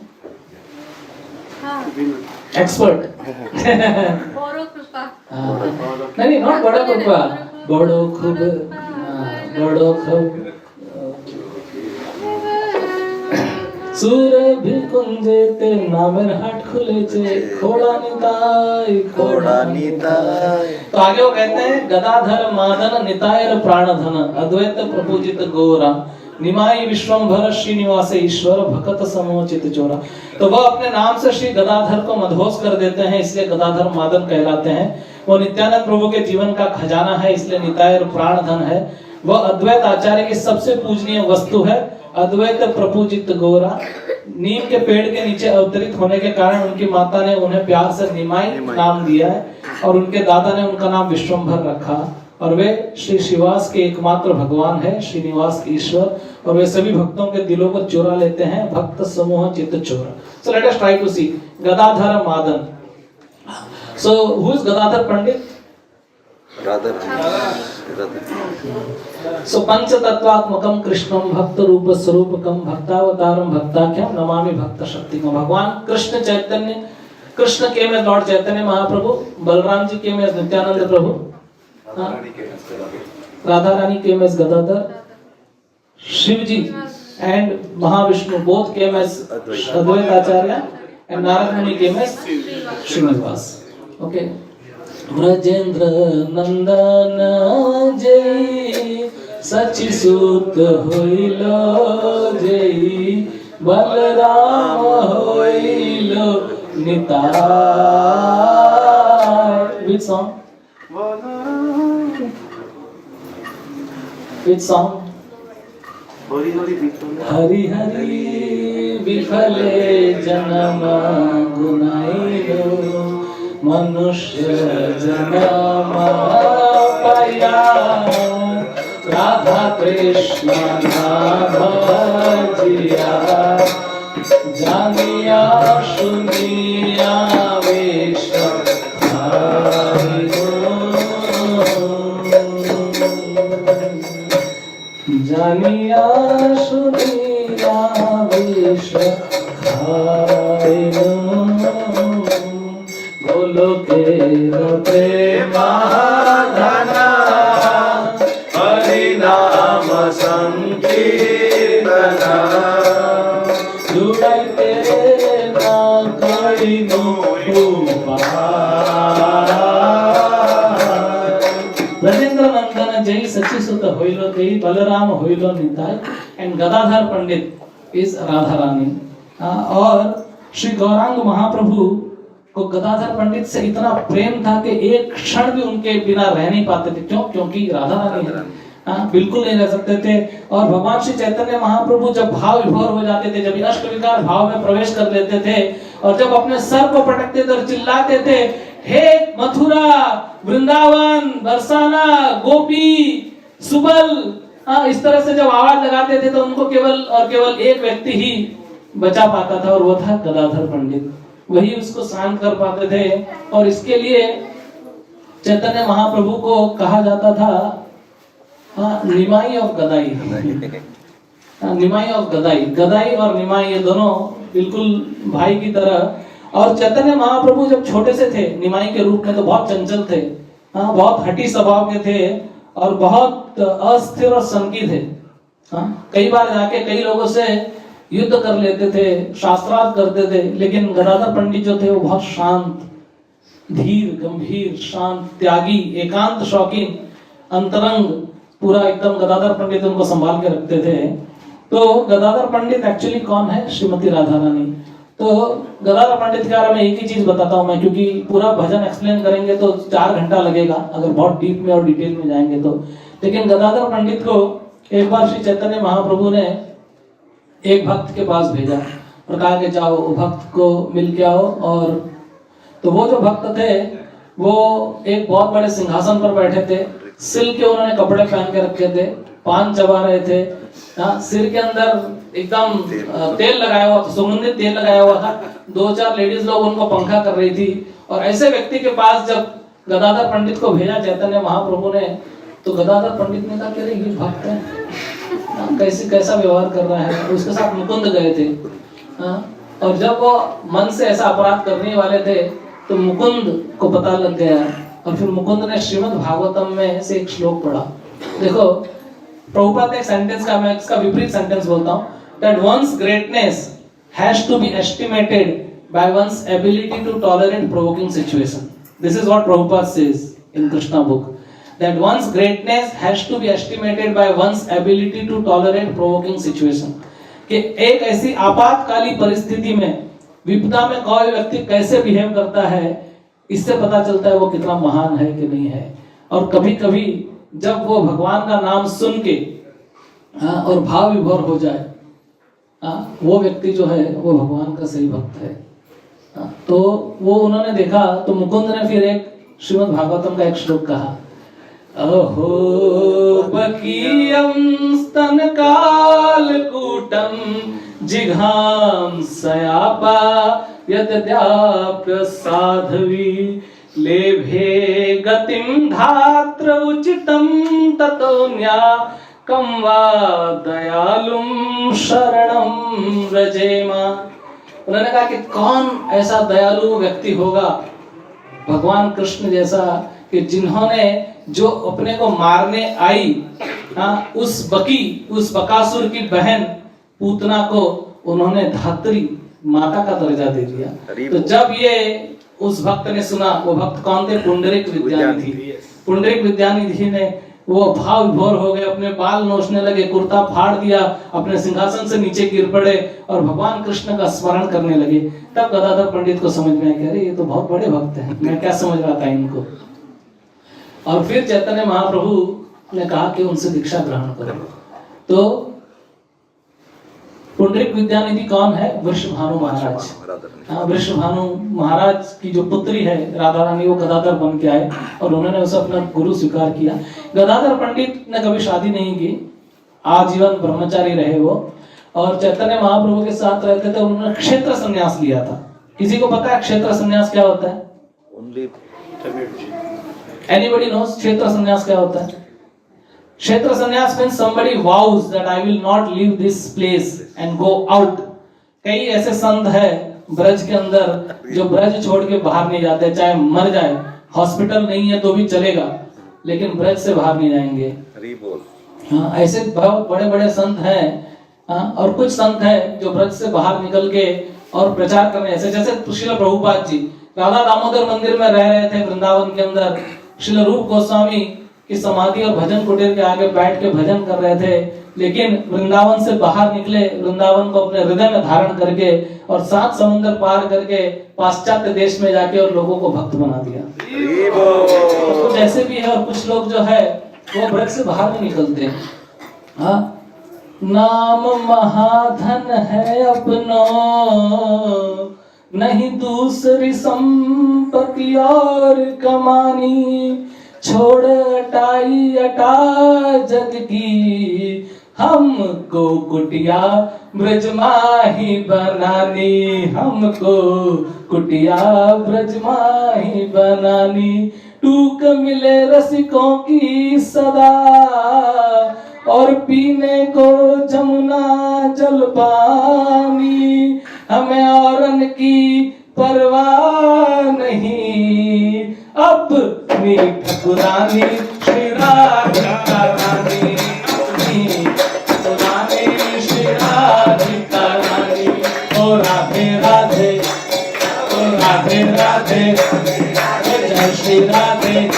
एक्सपर्ट. नहीं, नॉट बड़ा कृपा, बड़ो खूब, बड़ो खूब. सूरे भी कुंजेते नामेर हाट खुलेचे खोड़ा निताय खोड़ा निताय। तो आगे वो कहते हैं गदाधर मादन नितायर प्राणधन अद्वैत प्रपूजित गौरा निमाई विश्वंभर श्रीनिवास ईश्वर भक्त समोचित चोरा। तो वह अपने नाम से श्री गदाधर को मदहोश कर देते हैं, इसलिए गदाधर मादन कहलाते हैं। वो नित्यानंद प्रभु के जीवन का खजाना है, इसलिए निताय और प्राणधन है। वह अद्वैत आचार्य की सबसे पूजनीय वस्तु है, अद्वैत प्रपूजित गौरा। नीम के पेड़ के नीचे अवतरित होने के कारण उनकी माता ने उन्हें प्यार से निमाई नाम दिया है और उनके दादा ने उनका नाम विश्वंभर रखा। और वे श्री श्रीवास के एकमात्र भगवान है, श्रीनिवास ईश्वर, और वे सभी भक्तों के दिलों को चुरा लेते हैं, भक्त समूह चित्त चोर। So let us try to see Gadadhar मादन। So who is Gadadhar Pandit? राधर। सो पंच तत्वात्मकम कृष्णम भक्त रूप स्वरूपकम भक्तावतारम भक्ताख्यम नमामि भक्त शक्तिकम। भगवान कृष्ण चैतन्य, कृष्ण के में लॉर्ड चैतन्य महाप्रभु, बलराम जी के में नित्यानंद प्रभु, Radha Rani came as Gadadhar, Shivji and Mahavishnu both came as Advaita Acharya, and Narad Muni came as Srinivas. Okay. Brajendra Nandana Jai Sachi Sut Hoilo Jai Balaram Hoilo Nitai. Which song? Which song? Hari Hari Hari Hari विफले जन्म गुनाइलो मनुष्य जन्म पाया राधा कृष्ण नाम भजिया जानिया सुनिया वेश जानिया सुनिया विश्व खाइनु गोलोके प्रेमाधन हरि नाम संकीर्तन जुड़ते ना कइनु ब्रजेंद्र नंदन जय सची सुत होइलो तेई बलराम होइलो निताय एंड गदाधर पंडित इज राधा रानी। और श्री गौरांग महाप्रभु को गदाधर पंडित से इतना प्रेम था कि एक क्षण भी उनके बिना रह नहीं पाते थे। क्यों? क्योंकि राधा रानी है। बिल्कुल नहीं रह सकते थे। और भगवान श्री चैतन्य महाप्रभु जब भाव विभोर हो जाते थे, जब अष्ट विकार भाव में प्रवेश कर लेते थे और जब अपने सर को पटकते थे और चिल्लाते थे, हे मथुरा, वृंदावन, बरसाना, गोपी, सुबल, इस तरह से जब आवाज लगाते थे तो उनको केवल और केवल एक व्यक्ति ही बचा पाता था और वो था गदाधर पंडित। वही उसको शांत कर पाते थे। और इसके लिए चैतन्य महाप्रभु को कहा जाता था निमाई ऑफ गदाई। निमाई ऑफ गदाई, गदाई और निमाई ये दोनों बिल्कुल भाई की तरह। और चैतन्य महाप्रभु जब छोटे से थे निमाई के रूप में तो बहुत चंचल थे, बहुत हठी स्वभाव के थे और बहुत अस्थिर और सनकी थे। कई बार जाके कई लोगों से युद्ध कर लेते थे, शास्त्रार्थ करते थे। लेकिन गदाधर पंडित जो थे वो बहुत शांत, धीर, गंभीर, शांत, त्यागी, एकांत शौकीन, अंतरंग, पूरा एकदम गदाधर पंडित उनको संभाल के रखते थे। तो गदाधर पंडित एक्चुअली कौन है? श्रीमती राधा रानी। तो गदाधर पंडित के बारे में एक ही चीज बताता हूँ मैं, क्योंकि पूरा भजन एक्सप्लेन करेंगे तो 4 घंटा लगेगा अगर बहुत डीप में और डिटेल में जाएंगे तो। लेकिन गदाधर पंडित को एक बार श्री चैतन्य महाप्रभु ने एक भक्त के पास भेजा और कहा कि जाओ भक्त को मिल के आओ। और तो वो जो भक्त थे वो एक बहुत बड़े सिंहासन पर बैठे थे, सिल के उन्होंने कपड़े पहन के रखे थे, पान चबा रहे थे, सिर के अंदर एकदम तेल लगाया हुआ था, सुगंधित तेल लगाया हुआ था। 2-4 लेडीज लोग उनको पंखा कर रही थी। और ऐसे व्यक्ति के पास जब गदाधर पंडित को भेजा चैतन्य महाप्रभु ने, तो गदाधर पंडित ने कहा कि अरे ये भक्त है, कैसा व्यवहार कर रहा है। उसके साथ मुकुंद गए थे। और जब वो मन से ऐसा अपराध करने वाले थे तो मुकुंद को पता लग गया और फिर मुकुंद ने श्रीमद् भागवतम में से एक श्लोक पढ़ा। देखो प्रभुपाद ने एक सेंटेंस का, मैं इसका विपरीत सेंटेंस बोलता हूँ, that one's greatness has to be estimated by one's ability to tolerate provoking situation. This is what Prabhupada says in Krishna book, that one's greatness has to be estimated by one's ability to tolerate provoking situation. कि एक ऐसी आपातकालीन परिस्थिति में, विपदा में कोई व्यक्ति कैसे बिहेव करता है, इससे पता चलता है वो कितना महान है कि नहीं है। और कभी कभी जब वो भगवान का नाम सुन के और भाव विभोर हो जाए, वो व्यक्ति जो है वो भगवान का सही भक्त है। तो वो उन्होंने देखा, तो मुकुंद ने फिर एक श्रीमद् भागवतम का एक श्लोक कहा, अहो बकीयं स्तनकालकूटं जिघां सयापा यद्याप्य साधवी लेभे गतिं धात्र उचितं ततोन्या कं वा दयालुं शरणं व्रजेमा। उन्होंने कहा कि कौन ऐसा दयालु व्यक्ति होगा भगवान कृष्ण जैसा, कि जिन्होंने जो अपने को मारने आई उस बकासुर की बहन पूतना को उन्होंने धात्री माता का दर्जा दे दिया। तो जब ये उस भक्त ने सुना, वो भक्त कौन थे? पुंडरीक विद्यानिधि। पुंडरीक विद्यानिधि ने वो भाव विभोर हो गए, अपने बाल नोचने लगे, कुर्ता फाड़ दिया, अपने सिंहासन से नीचे गिर पड़े और भगवान कृष्ण का स्मरण करने लगे। तब गदाधर पंडित को समझ में आया कि अरे ये तो बहुत बड़े भक्त हैं, मैं क्या समझ रहा था इनको। और फिर चैतन्य महाप्रभु ने कहा कि उनसे दीक्षा ग्रहण करो। तो पुंडरीक विद्यानिधि कौन है? वृषभानु महाराज। वृषभानु महाराज की जो पुत्री है राधा रानी, वो गदाधर बन के आए और उन्होंने उसे अपना गुरु स्वीकार किया। गदाधर पंडित ने कभी शादी नहीं की, आजीवन ब्रह्मचारी रहे वो, और चैतन्य महाप्रभु के साथ रहते थे। उन्होंने क्षेत्र संन्यास लिया था। किसी को पता है क्षेत्र संन्यास क्या होता है? Anybody knows क्षेत्र संन्यास क्या होता है? क्षेत्र संन्यास means somebody vows that I will not leave this place and go out. कई ऐसे संत हैं ब्रज के अंदर जो ब्रज छोड़ के बाहर नहीं जाते, चाहे मर जाए, हॉस्पिटल नहीं है तो भी चलेगा, लेकिन ब्रज से बाहर नहीं जाएंगे। हाँ, ऐसे बहुत बड़े बड़े संत हैं। हाँ, और कुछ संत हैं जो ब्रज से बाहर निकल के और प्रचार करने, ऐसे जैसे श्रील प्रभुपाद जी राधा दामोदर मंदिर में रह रहे थे वृंदावन के अंदर, श्रील रूप गोस्वामी की समाधि और भजन कुटीर के आगे बैठ के भजन कर रहे थे, लेकिन वृंदावन से बाहर निकले, वृंदावन को अपने हृदय में धारण करके और 7 समुद्र पार करके पाश्चात्य देश में जाके और लोगों को भक्त बना दिया। तो कुछ ऐसे भी है और कुछ लोग जो है वो ब्रज से बाहर नहीं निकलते। हाँ, नाम महाधन है अपनो, नहीं दूसरी संपत्ति और कमानी, छोड़ अटाई अटा जग की, हमको कुटिया ब्रजमाही बनानी, हमको कुटिया ब्रजमाही बनानी। टूक मिले रसिकों की सदा और पीने को जमुना जल पानी, हमें औरन की परवाह नहीं, अपनी ठकुरानी श्री राधिका रानी, अपनी ठकुरानी श्री राधिका रानी। ओ राधे राधे, ओ राधे राधे, जय श्री राधे,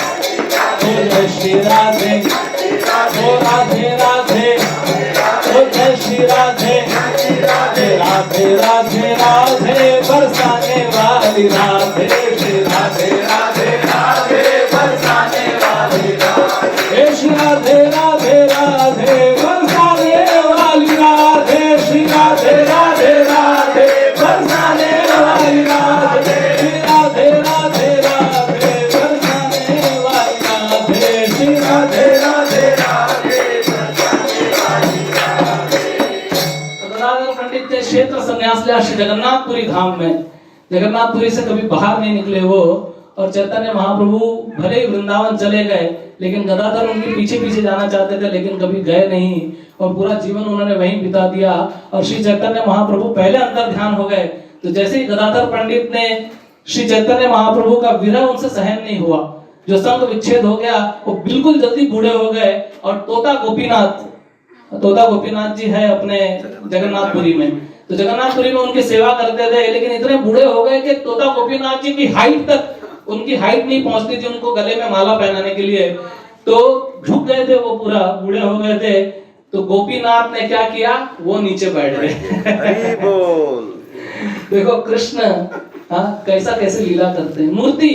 जय श्री राधे, ओ राधे राधे, ओ जय श्री राधे, राधे राधे राधे बरसाने वाली राधे, राधे राधे राधे बरसाने वाली राधे, श्री राधे राधे राधे बरसाने वाली राधे, श्री राधे राधे राधे बरसाने वाली राधे, राधे राधे राधे बरसाने वाली राधे, श्री राधे राधे राधे बरसाने वाली राधे। गदाधर पंडित के क्षेत्र संन्यास लिया श्री जगन्नाथपुरी धाम में। जगन्नाथपुरी से कभी बाहर नहीं निकले वो, और चैतन्य महाप्रभु भले ही वृंदावन चले गए, लेकिन गदाधर उनके पीछे पीछे जाना चाहते थे, लेकिन कभी गए नहीं और पूरा जीवन उन्होंने वहीं बिता दिया। और श्री चैतन्य महाप्रभु पहले अंतर ध्यान हो गए, तो जैसे ही गदाधर पंडित ने श्री चैतन्य महाप्रभु का विरह उनसे सहन नहीं हुआ, जो संग विच्छेद हो गया, वो बिल्कुल जल्दी बूढ़े हो गए। और तोता गोपीनाथ जी है अपने जगन्नाथपुरी में, तो तो जगन्नाथपुरी में उनकी सेवा करते थे, लेकिन इतने बूढ़े हो गए कि तोता गोपीनाथ जी की हाइट तक उनकी हाइट नहीं पहुंचती थी उनको गले में माला पहनाने के लिए, तो झुक गए थे, वो पूरा बूढ़े हो गए थे। तो गोपीनाथ ने क्या किया, वो नीचे बैठ गए। हरि बोल। देखो कृष्ण कैसा कैसे लीला करते हैं। मूर्ति,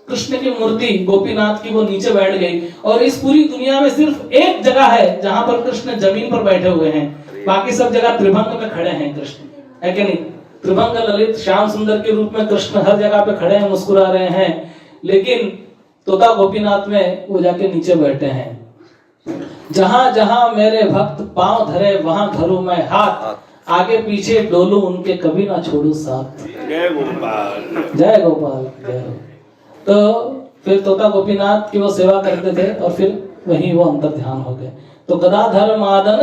कृष्ण की मूर्ति गोपीनाथ की वो नीचे बैठ गई, और इस पूरी दुनिया में सिर्फ एक जगह है जहां पर कृष्ण जमीन पर बैठे हुए हैं, बाकी सब जगह त्रिभंग में खड़े हैं कृष्ण, है कि नहीं? त्रिभंग ललित श्याम सुंदर के रूप में कृष्ण हर जगह पे खड़े हैं, मुस्कुरा रहे हैं, लेकिन तोता गोपीनाथ में वो जाके नीचे बैठे हैं। जहां जहां मेरे भक्त पांव धरे वहां धरूं मैं हाथ, आगे पीछे डोलू उनके कभी ना छोड़ू साथ। जय गोपाल, जय गोपाल, जय हो। तो फिर तोता गोपीनाथ की वो सेवा करते थे, और फिर वहीं वो अंतर ध्यान हो गए। तो गदाधर मादन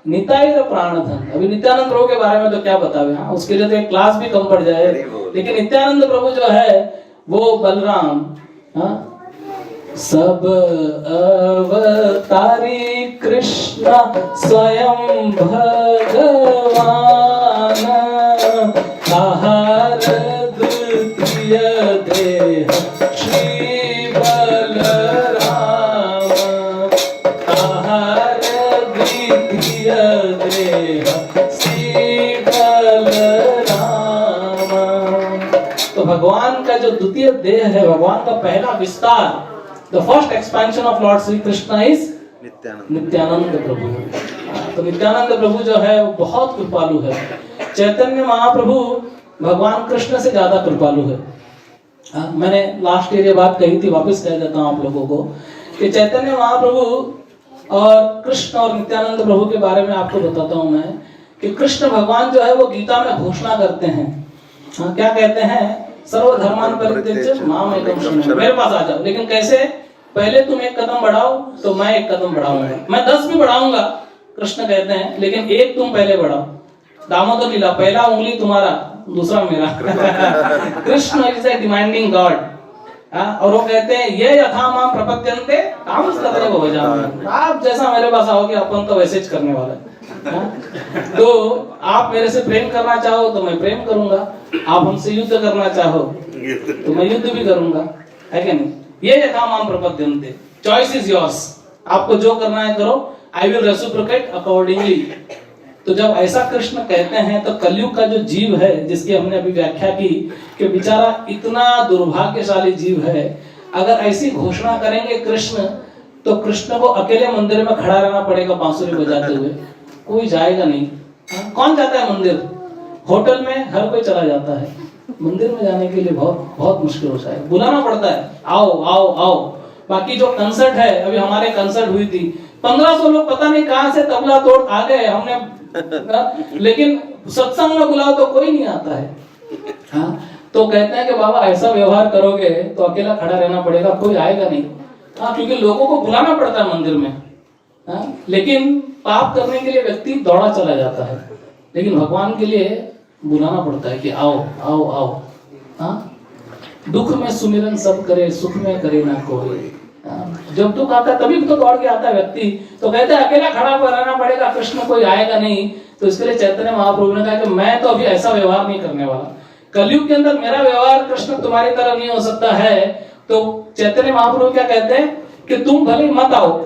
निताई प्राणधन। अभी नित्यानंद प्रभु के बारे में तो क्या बतावे, हाँ उसके लिए तो एक क्लास भी कम पड़ जाए, लेकिन नित्यानंद प्रभु जो है वो बलराम, हाँ सब अवतारी कृष्ण स्वयं भगवान, आहार द्वितीय देह श्री बलराम, आहार द्वितीय देह श्री बलराम। तो भगवान का जो द्वितीय देह है, भगवान का पहला विस्तार, The first expansion of Lord Sri Krishna is Nityanand प्रभु। तो नित्यानंद प्रभु जो है वो बहुत कृपालु है। चैतन्य महाप्रभु भगवान कृष्ण से ज्यादा कृपालु है। मैंने लास्ट ईयर ये बात कही थी, वापस कह देता हूँ आप लोगों को कि चैतन्य महाप्रभु और कृष्ण और नित्यानंद प्रभु के बारे में आपको बताता हूँ मैं कि कृष्ण भगवान जो है वो गीता में घोषणा करते हैं, क्या कहते हैं, सर्वधर्मान परित्यज्य माम एकम शरणं, मेरे पास आ जाओ। लेकिन कैसे? पहले तुम एक कदम बढ़ाओ तो मैं एक कदम बढ़ाऊंगा, मैं 10 भी बढ़ाऊंगा, कृष्ण कहते हैं, लेकिन एक तुम पहले बढ़ाओ। दामोदर लीला, पहला उंगली तुम्हारा, दूसरा मेरा। Krishna is a demanding God, और वो कहते हैं ये यथा माम प्रपद्यन्ते ताम तत्रैव भजामि। आप जैसा मेरे पास आओगे अपन तो वैसे ही करने वाला है। तो आप मेरे से प्रेम करना चाहो तो मैं प्रेम करूंगा, आप हमसे युद्ध करना चाहो तो मैं युद्ध भी करूंगा, है कि नहीं? ये यथा माम प्रपद्यन्ते, चॉइस इज योर्स, आपको जो करना है करो, आई विल रेसिप्रोकेट अकॉर्डिंगली। तो जब ऐसा कृष्ण कहते हैं तो कलयुग का जो जीव है, जिसकी हमने अभी व्याख्या की कि बेचारा इतना दुर्भाग्यशाली जीव है, अगर ऐसी घोषणा करेंगे कृष्ण, तो कृष्ण को अकेले मंदिर में खड़ा रहना पड़ेगा बांसुरी बजाते हुए, कोई जाएगा नहीं। कौन जाता है मंदिर? होटल में हर कोई चला जाता है, मंदिर में जाने के लिए बहुत बहुत मुश्किल होता है, बुलाना पड़ता है, आओ आओ आओ। बाकी जो कंसर्ट है, अभी हमारे कंसर्ट हुई थी, 1500 लोग पता नहीं कहां से तबला तोड़ आ गए, हमने लेकिन सत्संग में बुलाओ तो कोई नहीं आता है। हाँ, तो कहते हैं कि बाबा ऐसा व्यवहार करोगे तो अकेला खड़ा रहना पड़ेगा, कोई आएगा नहीं। हाँ, क्योंकि लोगों को बुलाना पड़ता है मंदिर में। हाँ, लेकिन पाप करने के लिए व्यक्ति दौड़ा चला जाता है, लेकिन भगवान के लिए बुलाना पड़ता है कि आओ आओ आओ। हाँ, दुख में सुमिरन सब करे, सुख में करे ना कोई। जब दुख आता है तभी तो दौड़ के आता है व्यक्ति, तो कहते हैं अकेला खड़ा रहना पड़ेगा, कृष्ण कोई आएगा नहीं। तो इसके लिए चैतन्य महाप्रभु ने कहा कि मैं तो अभी ऐसा व्यवहार नहीं करने वाला, कलयुग के अंदर मेरा व्यवहार कृष्ण तुम्हारी तरह नहीं हो सकता है। तो चैतन्य महाप्रभु क्या कहते हैं कि तुम भले मत आओ,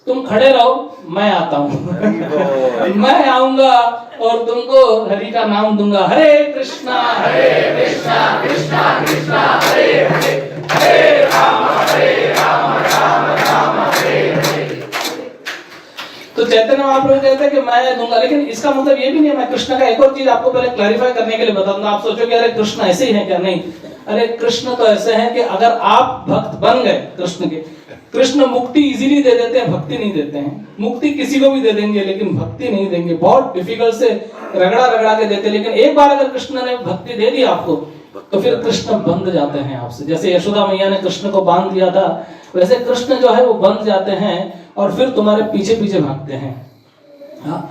तुम खड़े रहो, मैं आता हूँ। मैं आऊंगा और तुमको हरि का नाम दूंगा, हरे कृष्णा कृष्णा कृष्णा हरे हरे, हरे राम राम राम हरे हरे। तो चैतन्य महाप्रभु कहते हैं कि मैं दूंगा, लेकिन इसका मतलब ये भी नहीं है। मैं कृष्ण का एक और चीज आपको पहले क्लैरिफाई करने के लिए बता दूंगा। आप सोचोगे अरे कृष्ण ऐसे ही है क्या? नहीं, अरे कृष्ण तो ऐसे हैं कि अगर आप भक्त बन गए कृष्ण के, कृष्ण मुक्ति इजीली दे देते हैं, भक्ति नहीं देते हैं। मुक्ति किसी को भी दे देंगे लेकिन भक्ति नहीं देंगे, बहुत डिफिकल्ट से रगड़ा रगड़ा के देते। लेकिन एक बार अगर कृष्ण ने भक्ति दे दी आपको तो फिर कृष्ण बंध जाते हैं आपसे। जैसे यशोदा मैया ने कृष्ण को बांध दिया था, वैसे कृष्ण जो है वो बंध जाते हैं और फिर तुम्हारे पीछे पीछे भागते हैं। हाँ?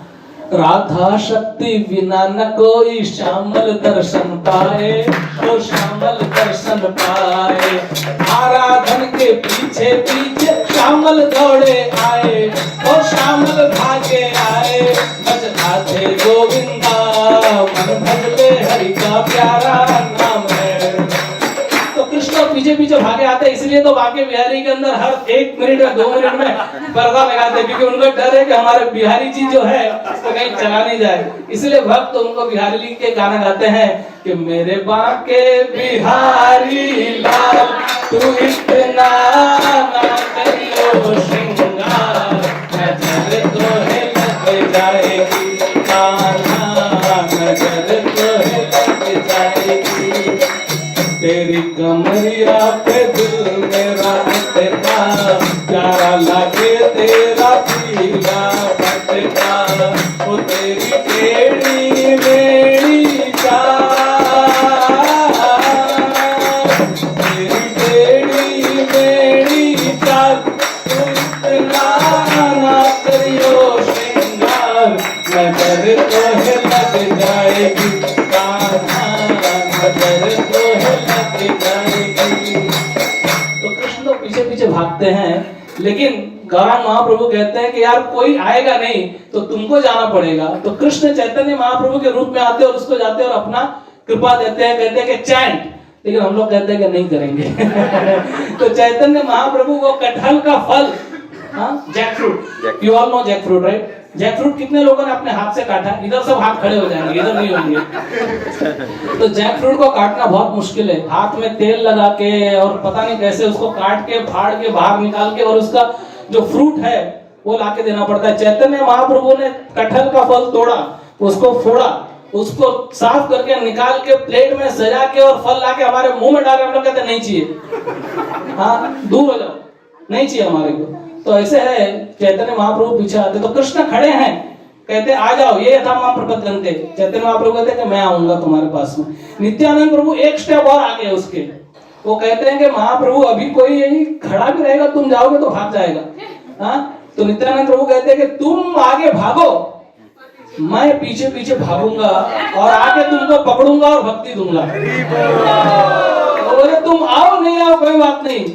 राधा शक्ति बिना न कोई श्यामल दर्शन पाए, तो श्यामल दर्शन पाए। आराधन के पीछे पीछे श्यामल दौड़े आए, और श्यामल भागे आए। भज राधे गोविंदा भजले हरि का प्यारा नाम है। तो कृष्ण पीछे पीछे भागे आते, इसलिए तो बाके बिहारी के अंदर हर 1 मिनट या 2 मिनट में पर्दा लगाते हैं, क्योंकि उनको डर है कि हमारे बिहारी जी जो है उसको कहीं चला नहीं जाए। इसलिए भक्त उनको बिहारी जी के गाना गाते हैं कि मेरे बाके बिहारी लाल तू इतना ना करियो श्रृंगार, नजर तो है लग जाएगी कान्हा, नजर तो है लग जाएगी। तेरी कमरिया पे दिल मेरा अटका, प्यारा लागे तेरा पीला पटका, ओ तेरी टेढ़ी मेरी चाल, तेरी टेढ़ी मेरी चाल, तू इतना ना करियो श्रृंगार, नजर तो है लग जाएगी कान्हा, नजर तो है लग जाएगी। तो कृष्ण तो पीछे पीछे भागते हैं, लेकिन गौरांग महाप्रभु कहते हैं कि यार कोई आएगा नहीं तो तुमको जाना पड़ेगा। तो कृष्ण चैतन्य महाप्रभु के रूप में आते और उसको जाते और अपना कृपा देते हैं, कहते हैं कि चैंट, लेकिन हम लोग कहते हैं कि नहीं करेंगे। तो चैतन्य महाप्रभु को कटहल का फल, jack fruit, you all know jack fruit right? Jack fruit कितने लोगों ने अपने हाथ से काटा? इधर सब हाथ खड़े हो जाएंगे, इधर नहीं होंगे। तो जैक फ्रूट को काटना बहुत मुश्किल है, हाथ में तेल लगा के और पता नहीं कैसे उसको काट के फाड़ के बाहर निकाल के और उसका जो फ्रूट है वो लाके देना पड़ता है। चैतन्य महाप्रभु ने कटहल का फल तोड़ा, उसको फोड़ा, उसको साफ करके निकाल के प्लेट में सजा के और फल लाके हमारे मुंह में डाले। हम लोग कहते नहीं चाहिए, हाँ दूर हो जाओ, नहीं चाहिए हमारे को। तो ऐसे है, चैतन्य महाप्रभु पीछे आते तो कृष्ण खड़े हैं, कहते आ जाओ, ये था मां प्रपद्यन्ते। चैतन्य महाप्रभु कहते कि मैं आऊंगा तुम्हारे पास में। नित्यानंद प्रभु एक स्टेप और आगे उसके, वो कहते हैं कि महाप्रभु अभी कोई यही खड़ा भी रहेगा, तुम जाओगे तो भाग जाएगा। हाँ, तो नित्यानंद प्रभु कहते हैं कि तुम आगे भागो, मैं पीछे पीछे भागूंगा और आके तुमको पकड़ूंगा और भक्ति दूंगा। बोले तुम आओ नहीं आओ कोई बात नहीं,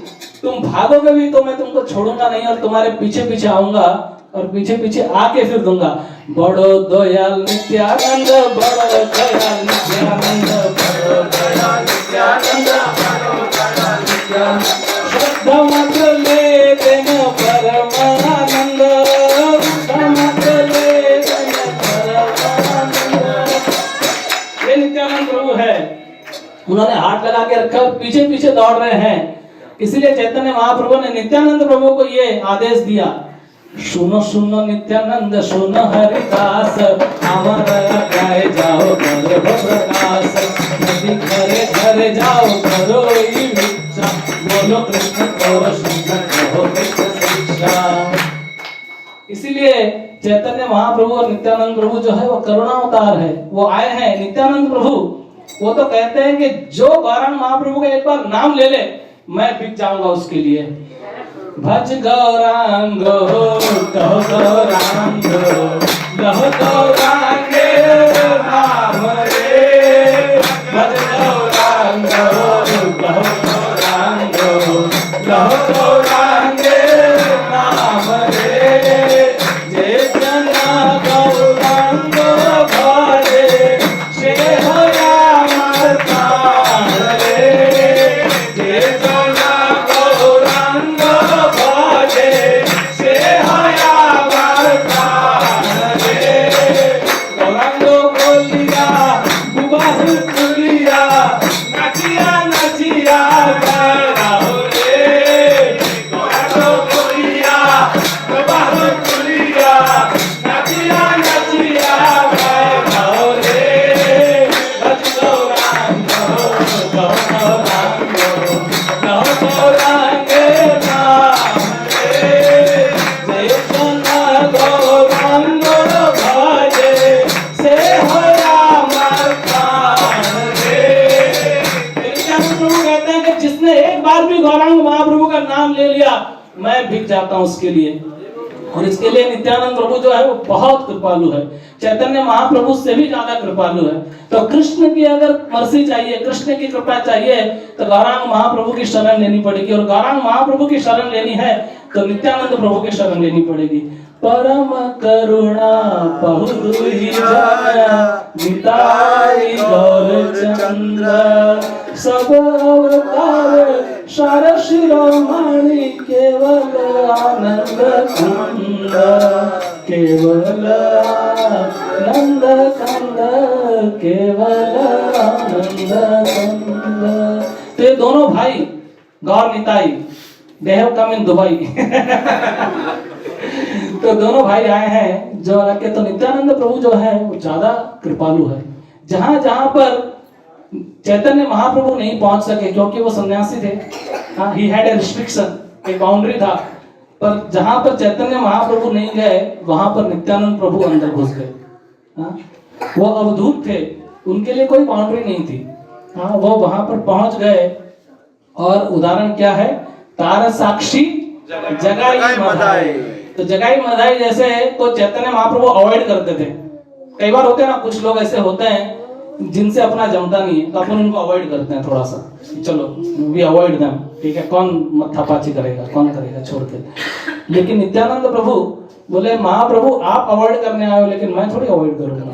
तुम भागोगे भी तो मैं तुमको छोड़ूंगा नहीं और तुम्हारे पीछे पीछे आऊंगा और पीछे पीछे आके फिर दूंगा। बड़ो दयाल नित्यानंद, बड़ो दयाल नित्यानंद, बड़ो दयाल नित्यानंद, बड़ो दयाल नित्यानंद, श्रद्धा मात्र ले देना परमानंद, श्रद्धा मात्र ले देना परमानंद। ये नित्यानंद प्रभु है, उन्होंने हाथ लगा के रखा और पीछे पीछे दौड़ रहे हैं। इसलिए चैतन्य महाप्रभु ने नित्यानंद प्रभु को ये आदेश दिया, सुनो सुनो नित्यानंद सुनो हरिदास, हमारा गाए जाओ करो प्रकाश, नदी घरे घरे जाओ करो इच्छा, बोलो कृष्ण करो शिक्षा कहो कृष्ण शिक्षा। इसीलिए चैतन्य महाप्रभु और नित्यानंद प्रभु जो है वो करुणा अवतार है, वो आए हैं। नित्यानंद प्रभु वो तो कहते हैं कि जो गौरांग महाप्रभु का एक बार नाम ले ले मैं बिक जाऊंगा उसके लिए। भज गौरांग कहो गौरांग, लहो गौरांग नाम रे, भज गौरांग कहो गौरांग, लहो गौरांग नाम रे, जे जना गौरांग भजे से होया अमर प्राण रे, जे जना गौरांग भजे से होया अमर प्राण रे। गौरांग बोलिया गुबाह बोलिया, नचिया नचिया गौरांग रे, गौरांग बोलिया गुबाह बोलिया, नचिया नचिया गौरांग रे। भज गौरांग गौरांग गौरांग नाम रे, जय जना गौरांग भजे से होया अमर प्राण रे। प्रभु कहते हैं कि जिसने एक बार भी गौरांग महाप्रभु का नाम ले लिया मैं बिक जाता हूं उसके लिए। और इसके लिए नित्यानंद प्रभु जो है वो बहुत कृपालु है, चैतन्य महाप्रभु से भी ज्यादा कृपालु है। तो कृष्ण की अगर मर्सी चाहिए, कृष्ण की कृपा चाहिए तो गौरांग महाप्रभु की शरण लेनी पड़ेगी, और गौरांग महाप्रभु की शरण लेनी है तो नित्यानंद प्रभु की शरण लेनी पड़ेगी। परम करुणा बहु दुहि जाया निताई गौर चंद्र सब अवतार सार शिरोमणि केवल आनंद कंद केवल आनंद कंद केवल आनंद कंद। तो ये दोनों भाई Gaur Nitai they have come in Dubai तो दोनों भाई आए हैं जो के। तो नित्यानंद प्रभु जो है वो ज्यादा कृपालु है। जहां जहां पर चैतन्य महाप्रभु नहीं पहुंच सके क्योंकि वो सन्यासी थे, हाँ, ही हैड ए रिस्ट्रिक्शन, एक बाउंड्री था, पर जहां पर चैतन्य महाप्रभु नहीं गए वहां पर नित्यानंद प्रभु अंदर घुस गए। हाँ, वो अवधूत थे, उनके लिए कोई बाउंड्री नहीं थी। हाँ, वो वहां पर पहुंच गए। और उदाहरण क्या है? तार साक्षी जगाई मधाई। तो जगाई मधाई जैसे तो चैतन्य महाप्रभु अवॉइड करते थे। कई बार होते हैं ना, कुछ लोग ऐसे होते हैं जिनसे अपना जमता नहीं है, तो अपन उनको अवॉइड करते हैं थोड़ा सा, चलो वी अवॉइड देम, ठीक है, कौन मत्थापाची करेगा, कौन करेगा, छोड़ के। लेकिन नित्यानंद प्रभु बोले महाप्रभु आप अवॉइड करने आए हो, लेकिन मैं थोड़ी अवॉइड करूंगा।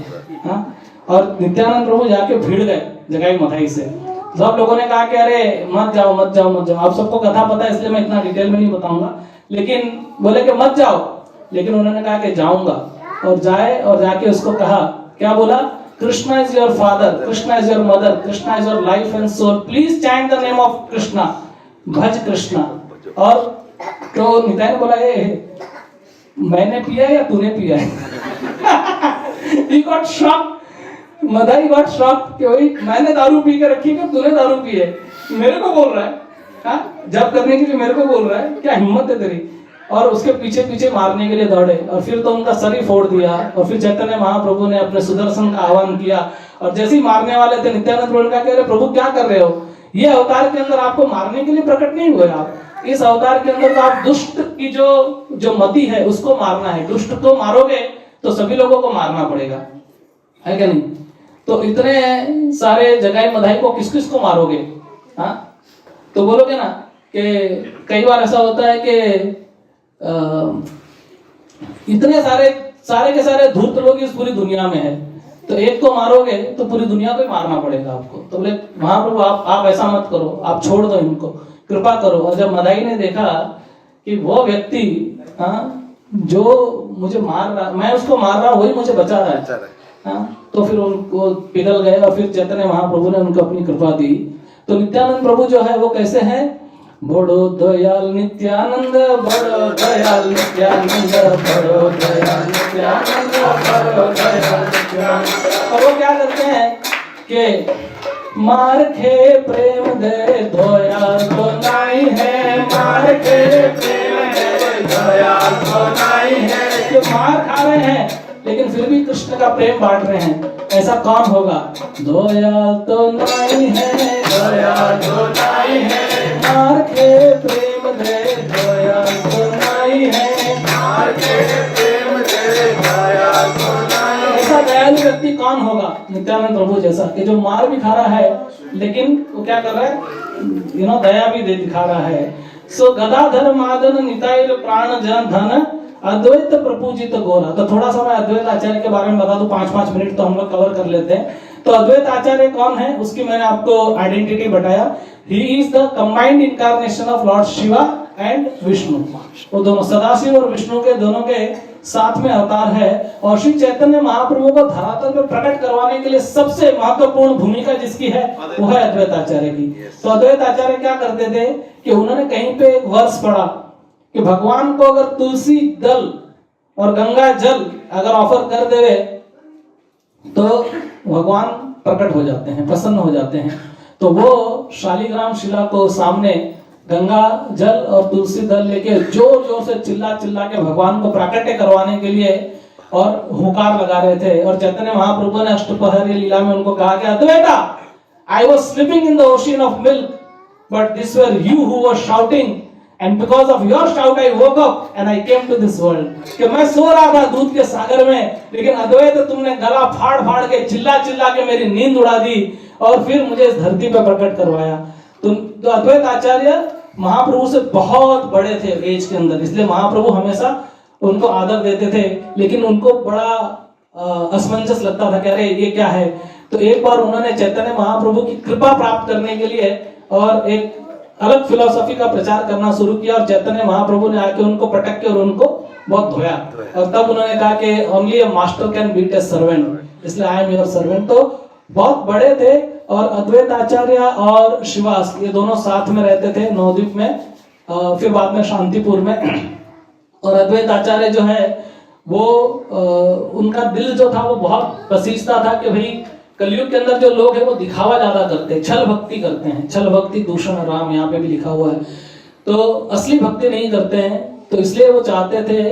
हाँ, और नित्यानंद प्रभु जाके भिड़ गए जगाई मधाई से। सब लोगों ने कहा कि अरे मत जाओ मत जाओ मत जाओ। आप सबको कथा पता है इसलिए मैं इतना डिटेल में नहीं बताऊंगा, लेकिन बोले कि मत जाओ, लेकिन उन्होंने कहा कि जाऊंगा। और जाए और जाके उसको कहा, क्या बोला? Krishna is your father, Krishna is your mother, Krishna is your life and soul, please chant the name of Krishna, भज कृष्णा। और तो निताई ने बोला मैंने पिया या तूने पिया है? He got shocked. Madhai got shocked कि वही मैंने दारू पी के रखी कि तूने दारू पी है, मेरे को बोल रहा है, हाँ, जब करने के लिए मेरे को बोल रहा है, क्या हिम्मत है तेरी? और उसके पीछे पीछे मारने के लिए दौड़े और फिर तो उनका सर ही फोड़ दिया। और फिर चैतन्य महाप्रभु ने अपने सुदर्शन का आह्वान किया और जैसे ही मारने वाले थे नित्यानंद प्रभु ने कहा कि अरे प्रभु क्या कर रहे हो? ये अवतार के अंदर आपको मारने के लिए प्रकट नहीं हुए, आप इस अवतार के अंदर तो आप दुष्ट की जो मति है उसको मारना है। दुष्ट को मारोगे तो सभी लोगों को मारना पड़ेगा, है क्या नहीं? तो इतने सारे जगाई मधाई को किस किस को मारोगे? हाँ, तो बोलोगे ना कि कई बार ऐसा होता है कि इतने सारे के सारे धूर्त लोग इस पूरी दुनिया में है, तो एक को मारोगे तो पूरी दुनिया को मारना पड़ेगा आपको। तो बोले महाप्रभु आप ऐसा मत करो, आप छोड़ दो इनको, कृपा करो। और जब मधाई ने देखा कि वो व्यक्ति, हाँ, जो मुझे मार रहा, मैं उसको मार रहा, वही मुझे बचा रहा है, हाँ, तो फिर उनको पिघल गए और फिर चैतन्य महाप्रभु ने उनको अपनी कृपा दी। तो नित्यानंद प्रभु जो है वो कैसे हैं? बड़ो दयाल नित्यानंद, बड़ो दयाल नित्यानंद, बड़ो दयाल नित्यानंद, बड़ो दयाल नित्यानंद। और वो क्या करते हैं कि मार के प्रेम दे दयाल तो नहीं है, मार के प्रेम दे दयाल तो नहीं है। जो मार खा रहे हैं लेकिन फिर भी कृष्ण का प्रेम बांट रहे हैं, ऐसा कौन होगा? दयाल तो नहीं है, दयाल तो नहीं है, मार के प्रेम दे दयाल तो नहीं है, मार के प्रेम दे दयाल तो नहीं है। ऐसा दयालु व्यक्ति कौन होगा? नित्यानंद प्रभु जैसा, कि जो मार भी खा रहा है लेकिन वो क्या कर रहा है? दया भी दिखा रहा है। सो गदाधर मादन निताई प्राण जन धन अद्वैत प्रपूजित गोरा। तो थोड़ा सा मैं अद्वैत आचार्य के बारे में बता दूं, 5-5 मिनट तो हम लोग कवर कर लेते हैं। तो अद्वैत आचार्य कौन है उसकी मैंने आपको आइडेंटिटी बताया। He is the combined incarnation of Lord Shiva and Vishnu. वो दोनों सदाशिव और विष्णु के दोनों के साथ में अवतार है। और श्री चैतन्य महाप्रभु को धरातल पे प्रकट करवाने के लिए सबसे महत्वपूर्ण भूमिका जिसकी है वो है अद्वैत आचार्य की। तो अद्वैत आचार्य क्या करते थे कि उन्होंने कहीं पे एक वर्ष पढ़ा कि भगवान को अगर तुलसी दल और गंगा जल अगर ऑफर कर देवे तो भगवान प्रकट हो जाते हैं, प्रसन्न हो जाते हैं। तो वो शालिग्राम शिला को सामने गंगा जल और तुलसी दल लेके जोर जोर से चिल्ला चिल्ला के भगवान को प्राकट्य करवाने के लिए और हुंकार लगा रहे थे। और चैतन्य महाप्रभु ने अष्टप्रहरी लीला में उनको कहा कि Advaita, I was sleeping in the ocean of milk, but these were you who were shouting, and because of your shout I woke up and I came to this world। कि मैं सो रहा था दूध के सागर में, लेकिन अद्वैत तुमने गला फाड़ फाड़ के चिल्ला चिल्ला के मेरी नींद उड़ा दी और फिर मुझे इस धरती पर प्रकट करवाया। तो अद्वैत आचार्य महाप्रभु से बहुत बड़े थे एज के अंदर, इसलिए महाप्रभु हमेशा उनको आदर देते थे, लेकिन उनको बड़ा असमंजस लगता था कि अरे ये क्या है। तो एक बार उन्होंने चैतन्य महाप्रभु की कृपा प्राप्त करने के लिए और एक अलग फिलॉसफी का प्रचार करना शुरू किया, और चैतन्य महाप्रभु ने आके उनको पटक के और उनको बहुत धोया, और तब उन्होंने कहा कि only a master can beat a servant, इसलिए आई एम योर सर्वेंट। तो बहुत बड़े थे, और अद्वैत आचार्य और श्रीवास ये दोनों साथ में रहते थे नवद्वीप में, फिर बाद में शांतिपुर में। और अद्वैत आचार्य जो है वो उनका दिल जो था वो बहुत पसीजता था कि भाई कलयुग के अंदर जो लोग हैं वो दिखावा ज्यादा करते हैं, छल भक्ति करते हैं, छल भक्ति दूषण राम यहाँ पे भी लिखा हुआ है, तो असली भक्ति नहीं करते हैं। तो इसलिए वो चाहते थे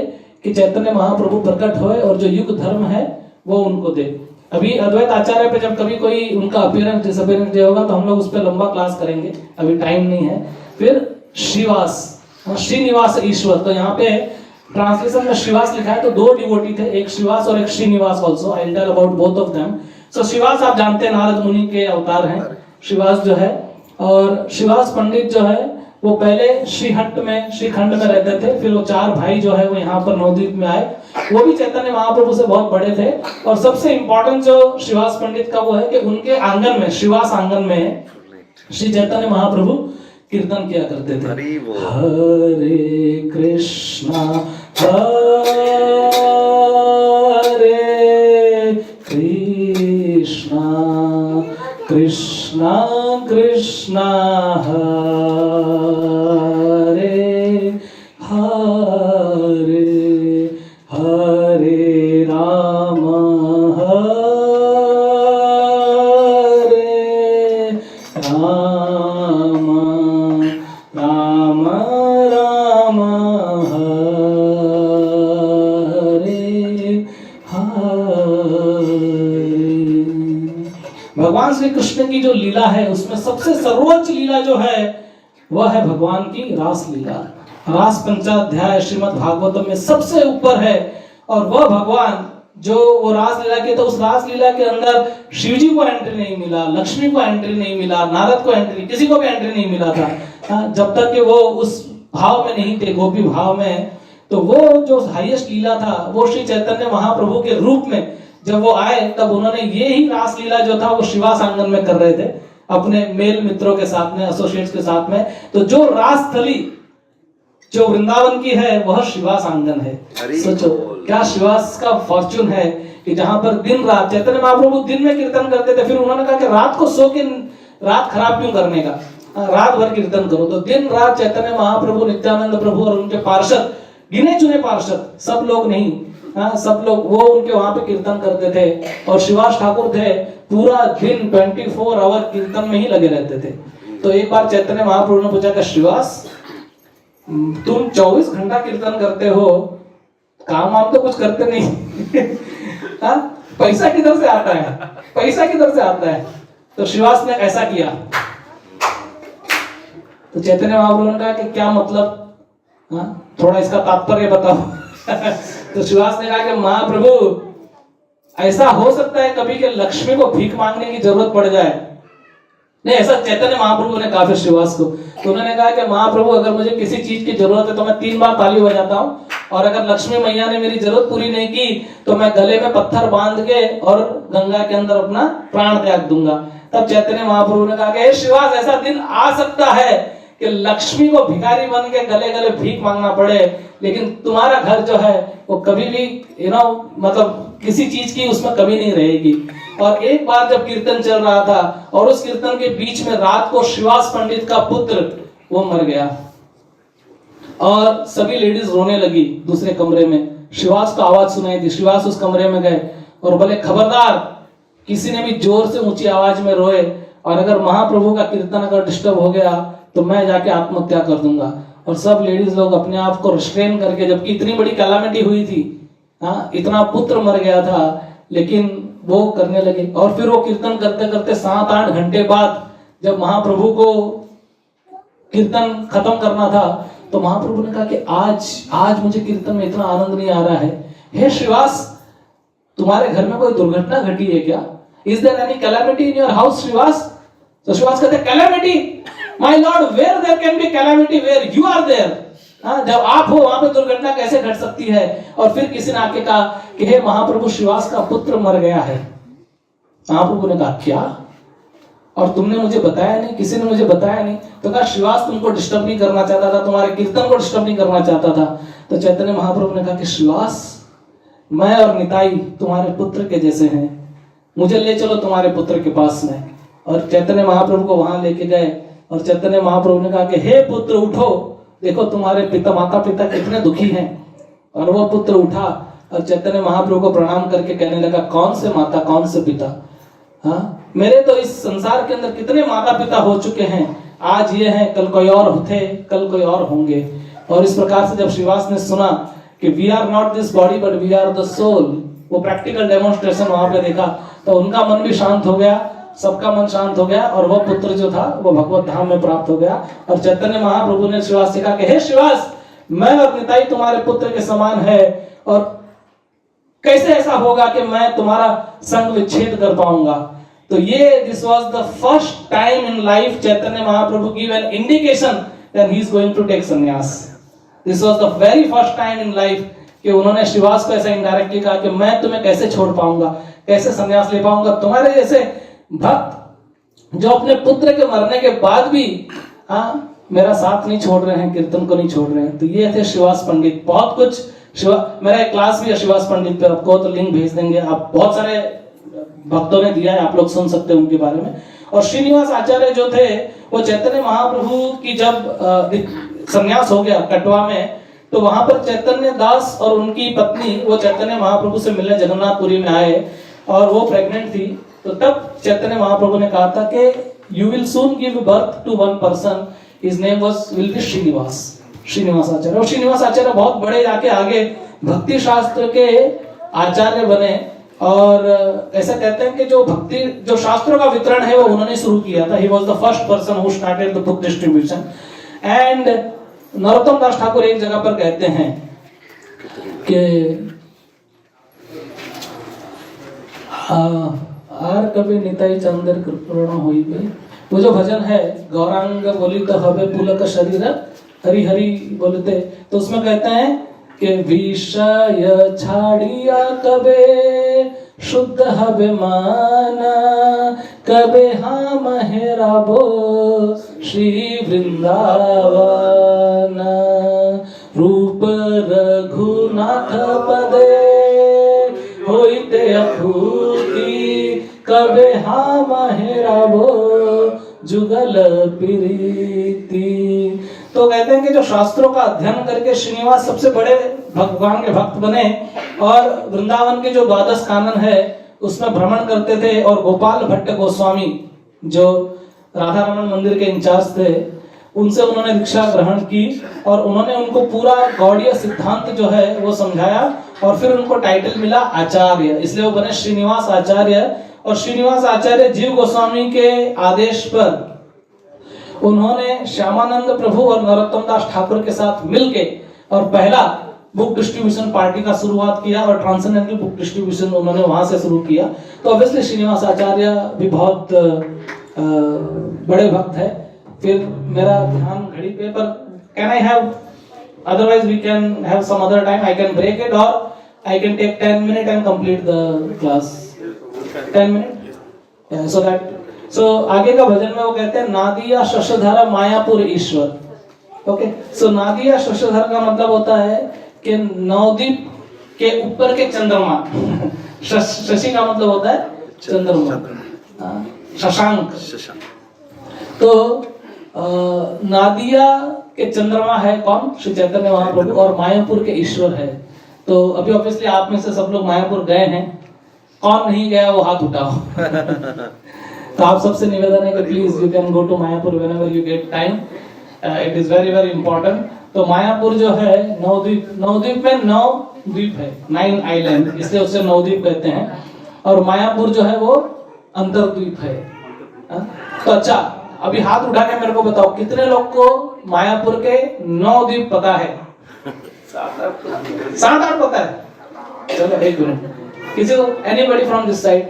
कि चैतन्य महाप्रभु प्रकट होए और जो युग धर्म है वो उनको दे। अभी अद्वैत आचार्य पे जब कभी कोई उनका अपीयरेंस डिसअपीयरेंस डे होगा तो हम लोग उस पर लंबा क्लास करेंगे, अभी टाइम नहीं है। फिर श्रीवास, श्रीनिवास ईश्वर, तो यहाँ पे ट्रांसलेशन में श्रीवास लिखा है तो दो डिवोटी थे, एक श्रीवास और एक Shrinivas also. I will tell about both of them. So Shrivas आप जानते हैं नारद मुनि के अवतार हैं श्रीवास जो है, और श्रीवास पंडित जो है वो पहले श्रीखंड में रहते थे, फिर वो चार भाई जो है वो यहाँ पर नवद्वीप में आए, वो भी चैतन्य महाप्रभु से बहुत बड़े थे। और सबसे इंपॉर्टेंट जो श्रीवास पंडित का वो है कि उनके आंगन में, श्रीवास आंगन में श्री चैतन्य महाप्रभु कीर्तन किया करते थे, हरे कृष्णा कृष्णा कृष्णा हरे हरे हरे राम हरे राम राम राम हरे हरे। भगवान श्री कृष्ण की जो लीला है उसमें सबसे सर्वोच्च लीला जो है वह है भगवान की रास लीला। रास पंचाध्याय श्रीमद् भागवतम में सबसे ऊपर है, और वह भगवान जो वो रास लीला की, तो उस रास लीला के अंदर शिव जी को एंट्री नहीं मिला, लक्ष्मी को एंट्री नहीं मिला, नारद को एंट्री, किसी को भी एंट्री नहीं मिला था जब तक कि वो उस भाव में नहीं थे, गोपी भाव में। तो वो जो हाईएस्ट लीला था वो श्री चैतन्य महाप्रभु के रूप में जब वो आए तब उन्होंने ये ही रास लीला जो था वो शिवास आंगन में कर रहे थे अपने मेल मित्रों के साथ में, एसोसिएट्स के साथ में। तो जो रास थली जो वृंदावन की है वह शिवास आंगन है। सोचो क्या शिवास का फॉर्चून है कि जहां पर दिन रात चैतन्य महाप्रभु दिन में कीर्तन करते थे, फिर उन्होंने कहा कि रात को सो के रात खराब क्यों करने का, रात भर कीर्तन करो। तो दिन रात चैतन्य महाप्रभु, नित्यानंद प्रभु और उनके पार्षद, गिने चुने पार्षद, सब लोग नहीं, सब लोग वो उनके वहां पे कीर्तन करते थे। और शिवास ठाकुर थे पूरा दिन 24 आवर कीर्तन में ही लगे रहते थे। तो एक बार चैतन्य महाप्रभु ने पूछा कि श्रीवास तुम 24 घंटा कीर्तन करते हो, काम वाम तो कुछ करते नहीं पैसा किधर से आता है, पैसा किधर से आता है। तो श्रीवास ने ऐसा किया, तो चैतन्य महाप्रभु ने कहा कि क्या मतलब, थोड़ा इसका तात्पर्य बताओ तो श्रीवास ने कहा कि महाप्रभु ऐसा हो सकता है कभी कि लक्ष्मी को भीख मांगने की जरूरत पड़ जाए। नहीं, ऐसा चैतन्य महाप्रभु ने कहा फिर श्रीवास को। तो उन्होंने कहा कि महाप्रभु अगर मुझे किसी चीज की जरूरत है तो मैं 3 बार ताली बजाता हूँ, और अगर लक्ष्मी मैया ने मेरी जरूरत पूरी नहीं की तो मैं गले में पत्थर बांध के और गंगा के अंदर अपना प्राण त्याग दूंगा। तब चैतन्य महाप्रभु ने कहा कि श्रीवास ऐसा दिन आ सकता है कि लक्ष्मी को भिखारी बन के गले गले भीख मांगना पड़े, लेकिन तुम्हारा घर जो है वो कभी भी मतलब किसी चीज की उसमें कमी नहीं रहेगी। और एक बार जब कीर्तन चल रहा था और उस कीर्तन के बीच में रात को श्रीवास पंडित का पुत्र वो मर गया, और सभी लेडीज रोने लगी दूसरे कमरे में। श्रीवास को आवाज सुनाई दी, श्रीवास उस कमरे में गए और बोले खबरदार किसी ने भी जोर से ऊंची आवाज में रोए, और अगर महाप्रभु का कीर्तन अगर डिस्टर्ब हो गया तो मैं जाके आत्महत्या कर दूंगा। और सब लेडीज लोग अपने आप को रिस्ट्रेन करके, जबकि इतनी बड़ी कैलामिटी हुई थी, इतना पुत्र मर गया था, लेकिन वो करने लगे। और फिर वो कीर्तन करते करते 7-8 घंटे बाद जब महाप्रभु को कीर्तन खत्म करना था तो महाप्रभु ने कहा कि आज मुझे कीर्तन में इतना आनंद नहीं आ रहा है। हे श्रीवास, तुम्हारे घर में कोई दुर्घटना घटी है क्या? Is there any calamity in your house Shrivas? तो श्रीवास कहते calamity? My lord, where there can be calamity where you are there. हाँ, जब आप हो वहां पे दुर्घटना कैसे घट सकती है? और फिर किसी ने आके कहा कि हे महाप्रभु, श्रीवास का पुत्र मर गया है। महाप्रभु ने कहा क्या? और तुमने मुझे बताया नहीं, किसी ने मुझे बताया नहीं। तो कहा श्रीवास तुमको डिस्टर्ब नहीं करना चाहता था, तुम्हारे कीर्तन को डिस्टर्ब नहीं करना चाहता था। तो चैतन्य महाप्रभु ने कहा कि श्रीवास, मैं और निताई तुम्हारे पुत्र के जैसे हैं, मुझे ले चलो तुम्हारे पुत्र के पास में। और चैतन्य महाप्रभु को वहां लेके गए और चैतन्य महाप्रभु ने कहा कि हे पुत्र उठो, देखो तुम्हारे पिता माता पिता कितने दुखी हैं। और वो पुत्र उठा और चैतन्य महाप्रभु को प्रणाम करके कहने लगा, कौन से माता कौन से पिता? हाँ, मेरे तो इस संसार के अंदर कितने माता पिता हो चुके हैं, आज ये हैं, कल कोई और थे, कल कोई और होंगे। और इस प्रकार से जब श्रीवास ने सुना कि we are not this body but we are the soul, वो प्रैक्टिकल डेमोन्स्ट्रेशन वहां पे देखा, तो उनका मन भी शांत हो गया, सबका मन शांत हो गया और वो पुत्र जो था वो भगवत धाम में प्राप्त हो गया। और चैतन्य महाप्रभु ने श्रीवास से कहा कि हे श्रीवास, मैं और निताई तुम्हारे पुत्र के समान है, और कैसे ऐसा होगा कि मैं तुम्हारा संग विच्छेद कर पाऊंगा? तो ये this was the first time in life Chaitanya Mahaprabhu give an indication that he is going to take sannyas. This was the very first time in life कि उन्होंने श्रीवास को ऐसा इनडायरेक्टली कहा कि मैं तुम्हें कैसे छोड़ पाऊंगा, कैसे संन्यास ले पाऊंगा? तुम्हारे जैसे भक्त जो अपने पुत्र के मरने के बाद भी मेरा साथ नहीं छोड़ रहे हैं, कीर्तन को नहीं छोड़ रहे हैं। तो ये थे श्रीवास पंडित। बहुत कुछ मेरा एक क्लास भी है श्रीवास पंडित पे, आपको तो लिंक भेज देंगे, आप बहुत सारे भक्तों ने दिया है, आप लोग सुन सकते हैं उनके बारे में। और श्रीनिवास आचार्य जो थे वो चैतन्य महाप्रभु की जब संन्यास हो गया कटवा में, तो वहां पर चैतन्य दास और उनकी पत्नी वो चैतन्य महाप्रभु से मिलने जगन्नाथपुरी में आए और वो प्रेग्नेंट थी। तो तब चैतन्य महाप्रभु ने कहा था कि you will soon give birth to one person, his name was will be Shrinivas, Shrinivas Acharya. और श्रीनिवास आचार्य बहुत बड़े जाके आगे भक्ति शास्त्र के आचार्य बने। और ऐसा कहते हैं कि जो शास्त्रों का वितरण है वो उन्होंने शुरू किया था। He was the first person who started the book distribution. And Narottam Das Thakur एक जगह पर कहते हैं कि आर कभी निताई चंदर कृपण होई बे, वो जो भजन है गौरांग बोली तो हवे पुलक शरीर हरि हरि बोलते, तो उसमें कहते हैं कि विषय छाड़िया कबे शुद्ध हवे माना, कबे हम हेराबो श्री वृंदावन, रूप रघुनाथ पदे होइते अखूती, कबे हम हेराबो जुगल प्रीति। तो कहते हैं कि जो शास्त्रों का अध्ययन करके श्रीनिवास सबसे बड़े भगवान के भक्त बने और वृंदावन के जो द्वादश कानन है उसमें भ्रमण करते थे। और गोपाल भट्ट गोस्वामी जो राधा रमन मंदिर के इंचार्ज थे, उनसे उन्होंने दीक्षा ग्रहण की और उन्होंने उनको पूरा गौड़ीय सिद्धांत जो है वो समझाया और फिर उनको टाइटल मिला आचार्य, इसलिए वो बने श्रीनिवास आचार्य। और श्रीनिवास आचार्य जीव गोस्वामी के आदेश पर उन्होंने श्यामानंद प्रभु और नरोत्तम दास ठाकुर के साथ मिलके और पहला बुक डिस्ट्रीब्यूशन पार्टी का शुरुआत किया और ट्रांसेंडेंटल बुक डिस्ट्रीब्यूशन उन्होंने वहां से शुरू किया। तो ऑब्वियसली श्रीनिवास आचार्य भी बहुत बड़े भक्त है। फिर मेरा ध्यान घड़ी पे, पर can I have, otherwise we can have some other time, I can break it और I can take 10 minute and complete the class. 10 minute so that, so आगे का भजन में वो कहते हैं नादिया शशधर मायापुर ईश्वर। ओके, सो नादिया शशधर का मतलब होता है कि नवदीप के ऊपर के चंद्रमा। शशि का मतलब होता है चंद्रमा, शशांक। तो नादिया के चंद्रमा है कौन? श्री चैतन्य महाप्रभु। और मायापुर के ईश्वर है। तो अभी ऑब्वियसली आप में से सब लोग मायापुर गए हैं, कौन नहीं गया वो हाथ उठाओ। तो आप सबसे निवेदन है कि please you can go to Mayapur whenever you get time, it is very very important. तो मायापुर जो है नवद्वीप, नवद्वीप में 9 द्वीप है, 9 आइलैंड, इसलिए उसे नवद्वीप कहते हैं। और मायापुर जो है वो अंतरद्वीप है। तो अच्छा, अभी हाथ उठा के मेरे को बताओ कितने लोग को मायापुर के 9 द्वीप पता है? 7-8 पता है। चलो एक मिनट, किसी को, anybody from this side,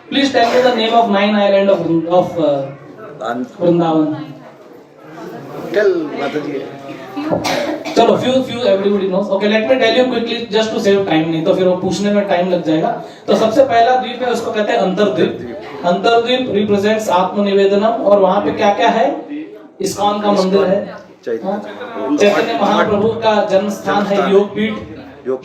please tell me the name of 9 island of Vrindavan. Tell माताजी। चलो few everybody knows. Okay, let me tell you quickly just to save time, नहीं तो फिर वो पूछने में टाइम लग जाएगा. तो सबसे पहला द्वीप है उसको कहते हैं अंतरद्वीप. अंतरद्वीप रिप्रेजेंट्स आत्मनिवेदनम और वहाँ पे क्या क्या है? इस्कॉन का मंदिर है, चैतन्य महाप्रभु का जन्म स्थान है, योगपीठ,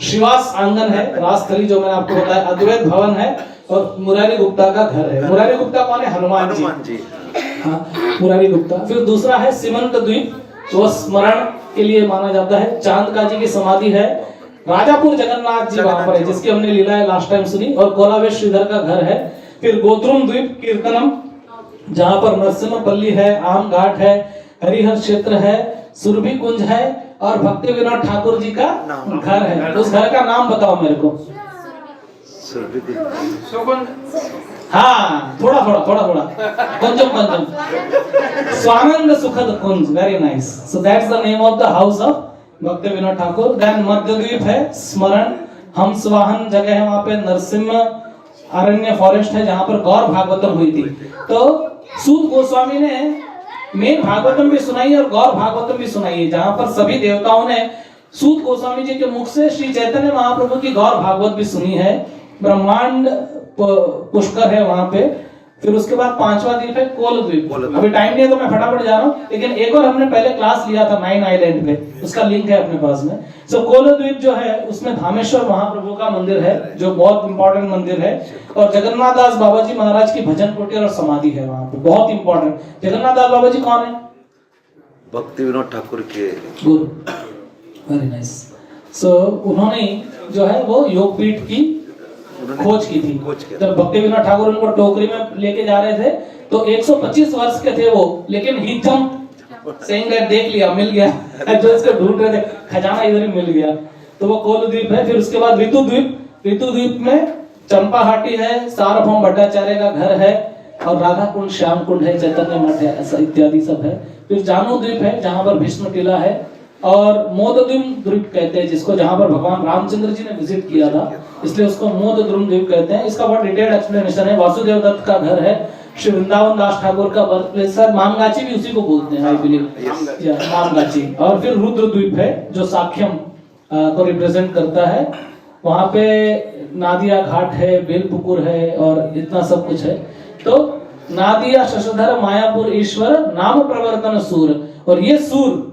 शिवास आंगन है, राजस्थली जो मैंने आपको बताया, अद्वैत भवन है और मुरारी गुप्ता का घर है. मुरारी गुप्ता कौन है? हनुमान जी. हाँ, मुरारी गुप्ता. फिर दूसरा है सीमंत द्वीप, वो स्मरण के लिए माना जाता है. चांदका जी की समाधि है. राजापुर जगन्नाथ जी वहां पर है जिसकी हमने लीलाएं लास्ट टाइम सुनी. और कोलावेश श्रीधर का घर है. फिर गोत्रुम द्वीप कीर्तनम जहां पर नरसिम्हपल्ली है, आम घाट है, हरिहर क्षेत्र है, सुरभि कुंज है और भक्ति विनोद ठाकुर जी का घर है. उस घर का नाम बताओ मेरे को. हाँ, थोड़ा कुंजम Svananda Sukhada Kunja. Very nice. So that's the name of the house of Bhakti Vinod Thakur. Then मध्य द्वीप है स्मरण, हंसवाहन जगह है वहां पे. नरसिम्ह अरण्य फॉरेस्ट है जहां पर गौर भागवतम हुई थी. तो सूत गोस्वामी ने मेन भागवतम भी सुनाई और गौर भागवतम भी सुनाई है जहां पर सभी देवताओं ने सूत गोस्वामी जी के मुख से श्री चैतन्य महाप्रभु की गौर भागवत भी सुनी है. ब्रह्मांड पुष्कर है वहां पे. फिर उसके बाद पांचवा द्वीप है कोल द्वीप. अभी टाइम नहीं है तो मैं फटाफट जा रहा हूँ, लेकिन एक और हमने पहले क्लास लिया था 9 आइलैंड पे, उसका लिंक है अपने पास में. सो कोल द्वीप जो है उसमें धामेश्वर महाप्रभु का मंदिर है जो बहुत इंपॉर्टेंट मंदिर है. और जगन्नाथ दास बाबा जी महाराज की भजन कुटीर और समाधि है वहां पे, बहुत इंपॉर्टेंट. जगन्नाथ दास बाबा जी कौन है? भक्ति विनोद ठाकुर के गुरु. Very nice. सो उन्होंने जो है वो योगपीठ की खोज की थी. जब भक्ति विनोद ठाकुर उनको टोकरी में लेके जा रहे थे तो 125 वर्ष के थे वो, लेकिन ही जंप सेइंग दैट देख लिया, मिल गया जो इसको ढूंढ रहे थे, खजाना इधर ही मिल गया. तो वो कोल द्वीप है. फिर उसके बाद ऋतु द्वीप. ऋतु द्वीप में चंपाहाटी है, सार्वभौम भट्टाचार्य का घर है और राधा कुंड, श्याम कुंड है, चैतन्य मठ है, ऐसा इत्यादि सब है. फिर जानू द्वीप है जहां पर भीष्म टीला है. और मोदद्वीप द्वीप कहते हैं जिसको, जहां पर भगवान रामचंद्र जी ने विजिट किया था, इसलिए उसको मोदद्वीप द्वीप कहते हैं. इसका बहुत डिटेल्ड एक्सप्लेनेशन है. वासुदेव दत्त का घर है. श्री वृंदावन दास ठाकुर का बर्थ प्लेस है. मामगाची भी उसी को बोलते हैं, आई बिलीव, मामगाची. और फिर रुद्र द्वीप है जो साख्यम को रिप्रेजेंट करता है. वहां पे नादिया घाट है, बेलपुकुर है और इतना सब कुछ है. तो नादिया शशधर मायापुर ईश्वर नाम प्रवर्तन सूर. और ये सूर,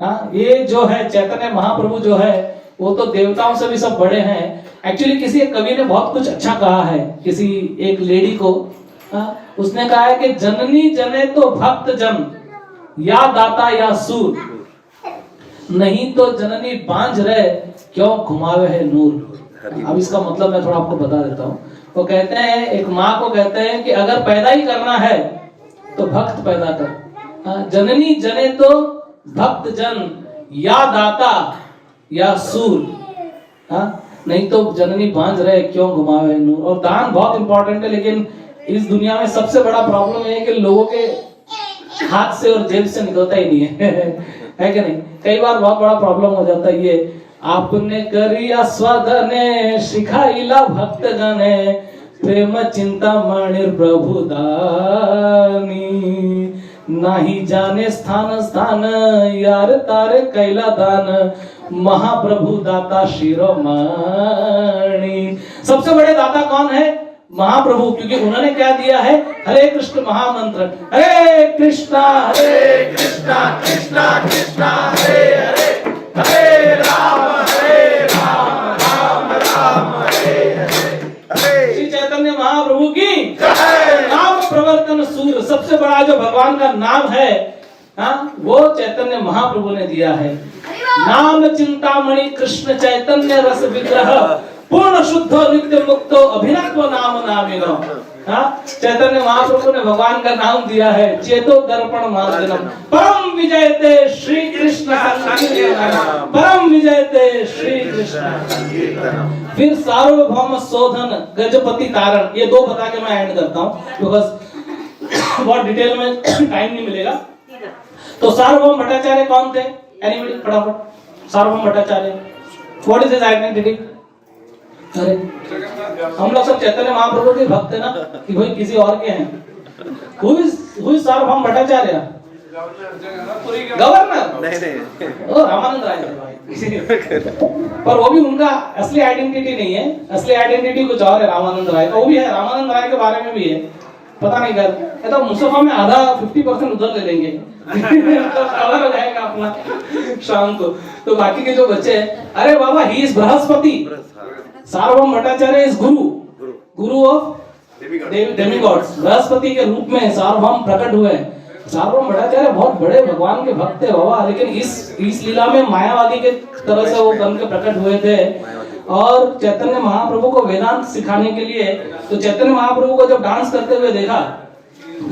हाँ, ये जो है चैतन्य महाप्रभु जो है वो तो देवताओं से भी सब बड़े हैं. एक्चुअली किसी एक कवि ने बहुत कुछ अच्छा कहा है किसी एक लेडी को. उसने कहा है कि जननी जने तो भक्त जन, या दाता या सूर, नहीं तो जननी बांझ रहे क्यों घुमावे है नूर. अब इसका मतलब मैं थोड़ा आपको बता देता हूँ. वो कहते हैं, एक माँ को कहते हैं कि अगर पैदा ही करना है तो भक्त पैदा कर. जननी जने तो भक्त जन, या दाता या सूर, नहीं तो जननी बांझ रहे क्यों घुमावे नूर. और दान बहुत इंपॉर्टेंट है, लेकिन इस दुनिया में सबसे बड़ा प्रॉब्लम है कि लोगों के हाथ से और जेब से निकलता ही नहीं है है कि नहीं. कई बार बहुत बड़ा प्रॉब्लम हो जाता है. ये आपने करिया स्वधने शिखाइला भक्त गणे, प्रेम चिंता मणिर प्रभु दानी, नाही जाने स्थान स्थान यार तारे कैला दान, महाप्रभु दाता शिरोमणि. सबसे बड़े दाता कौन है? महाप्रभु, क्योंकि उन्होंने क्या दिया है? हरे कृष्ण महामंत्र. हरे कृष्णा कृष्णा कृष्णा हरे हरे, हरे राम राम राम हरे हरे. श्री चैतन्य महाप्रभु की नाम प्रवर्तन सूर. सबसे बड़ा जो भगवान का नाम है, वो चैतन्य महाप्रभु ने दिया है. नाम चिंतामणि कृष्ण चैतन्य रस विग्रह, पूर्ण शुद्ध नित्य मुक्तो अभिनव नाम नामिनो. चैतन्य महाप्रभु ने भगवान का नाम दिया है. चेतो दर्पण मार्जनम, परम विजयते श्री कृष्ण संकीर्तनम, परम विजयते श्री कृष्ण. फिर सार्वभौम शोधन, गजपति तारण. ये दो बता के मैं एंड करता हूँ, बिकॉज़ बहुत डिटेल में टाइम नहीं मिलेगा. तो सार्वभौम भट्टाचार्य कौन थे? एनीबॉडी फटाफट. Sarvabhauma Bhattacharya, what is his identity? अरे हम लोग सब चैतन्य महाप्रभु के भक्त है ना, कि भाई किसी और के हैं. Who is Sarvabhauma Bhattacharya? Governor नहीं नहीं ओ रामानंद राय थे भाई पर वो भी उनका असली आइडेंटिटी नहीं है, असली आइडेंटिटी कुछ और है रामानंद राय का। वो भी है, रामानंद राय के बारे में भी है, पता नहीं कर तो मुस्तफा में आधा 50% उधर ले लेंगे तो कवर हो जाएगा अपना शाम को। तो बाकी के जो बच्चे हैं, अरे बाबा he is Brihaspati, Sarvabhauma Bhattacharya is guru of demigods, Brihaspati के रूप में सार्वभौम प्रकट हुए। सार्वभौम भट्टाचार्य बहुत बड़े भगवान के भक्त थे बाबा, लेकिन इस लीला में मायावादी के तरह से वो बन के प्रकट हुए थे। और चैतन्य महाप्रभु को वेदांत सिखाने के लिए, तो चैतन्य महाप्रभु को जब डांस करते हुए देखा,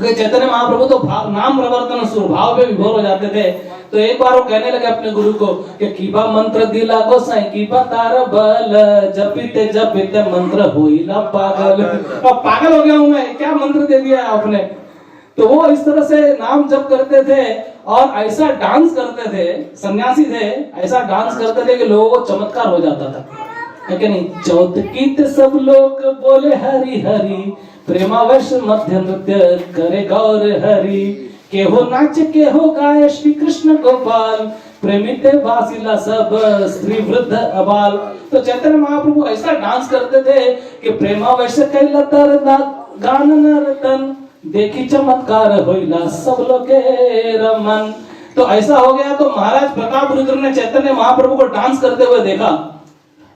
चैतन्य महाप्रभु तो नाम प्रवर्तन स्वभाव पे विभोर हो जाते थे। तो एक बार वो कहने लगे अपने गुरु को कि कीबा मंत्र दिला गोसाई कीबा तार बल, जपिते जपिते मंत्र होइला पागल। अब पागल हो गया हूं मैं, क्या मंत्र दे दिया आपने। तो वो इस तरह से नाम जप करते थे और ऐसा डांस करते थे, सन्यासी थे, ऐसा डांस करते थे कि लोगों को चमत्कार हो जाता था, है कि नहीं। चौथकीत सब लोग बोले हरि हरि, प्रेमावश मध्य नृत्य करे गौर हरि, के हो नाच के हो गाय श्री कृष्ण गोपाल, प्रेमित वासिला सब स्त्री वृद्ध अबाल। तो चैतन्य महाप्रभु ऐसा डांस करते थे कि प्रेमावश कैला तर गान नर्तन, देखी चमत्कार होइला सब लोके रमन। तो ऐसा हो गया। तो महाराज प्रताप रुद्र ने चैतन्य महाप्रभु को डांस करते हुए देखा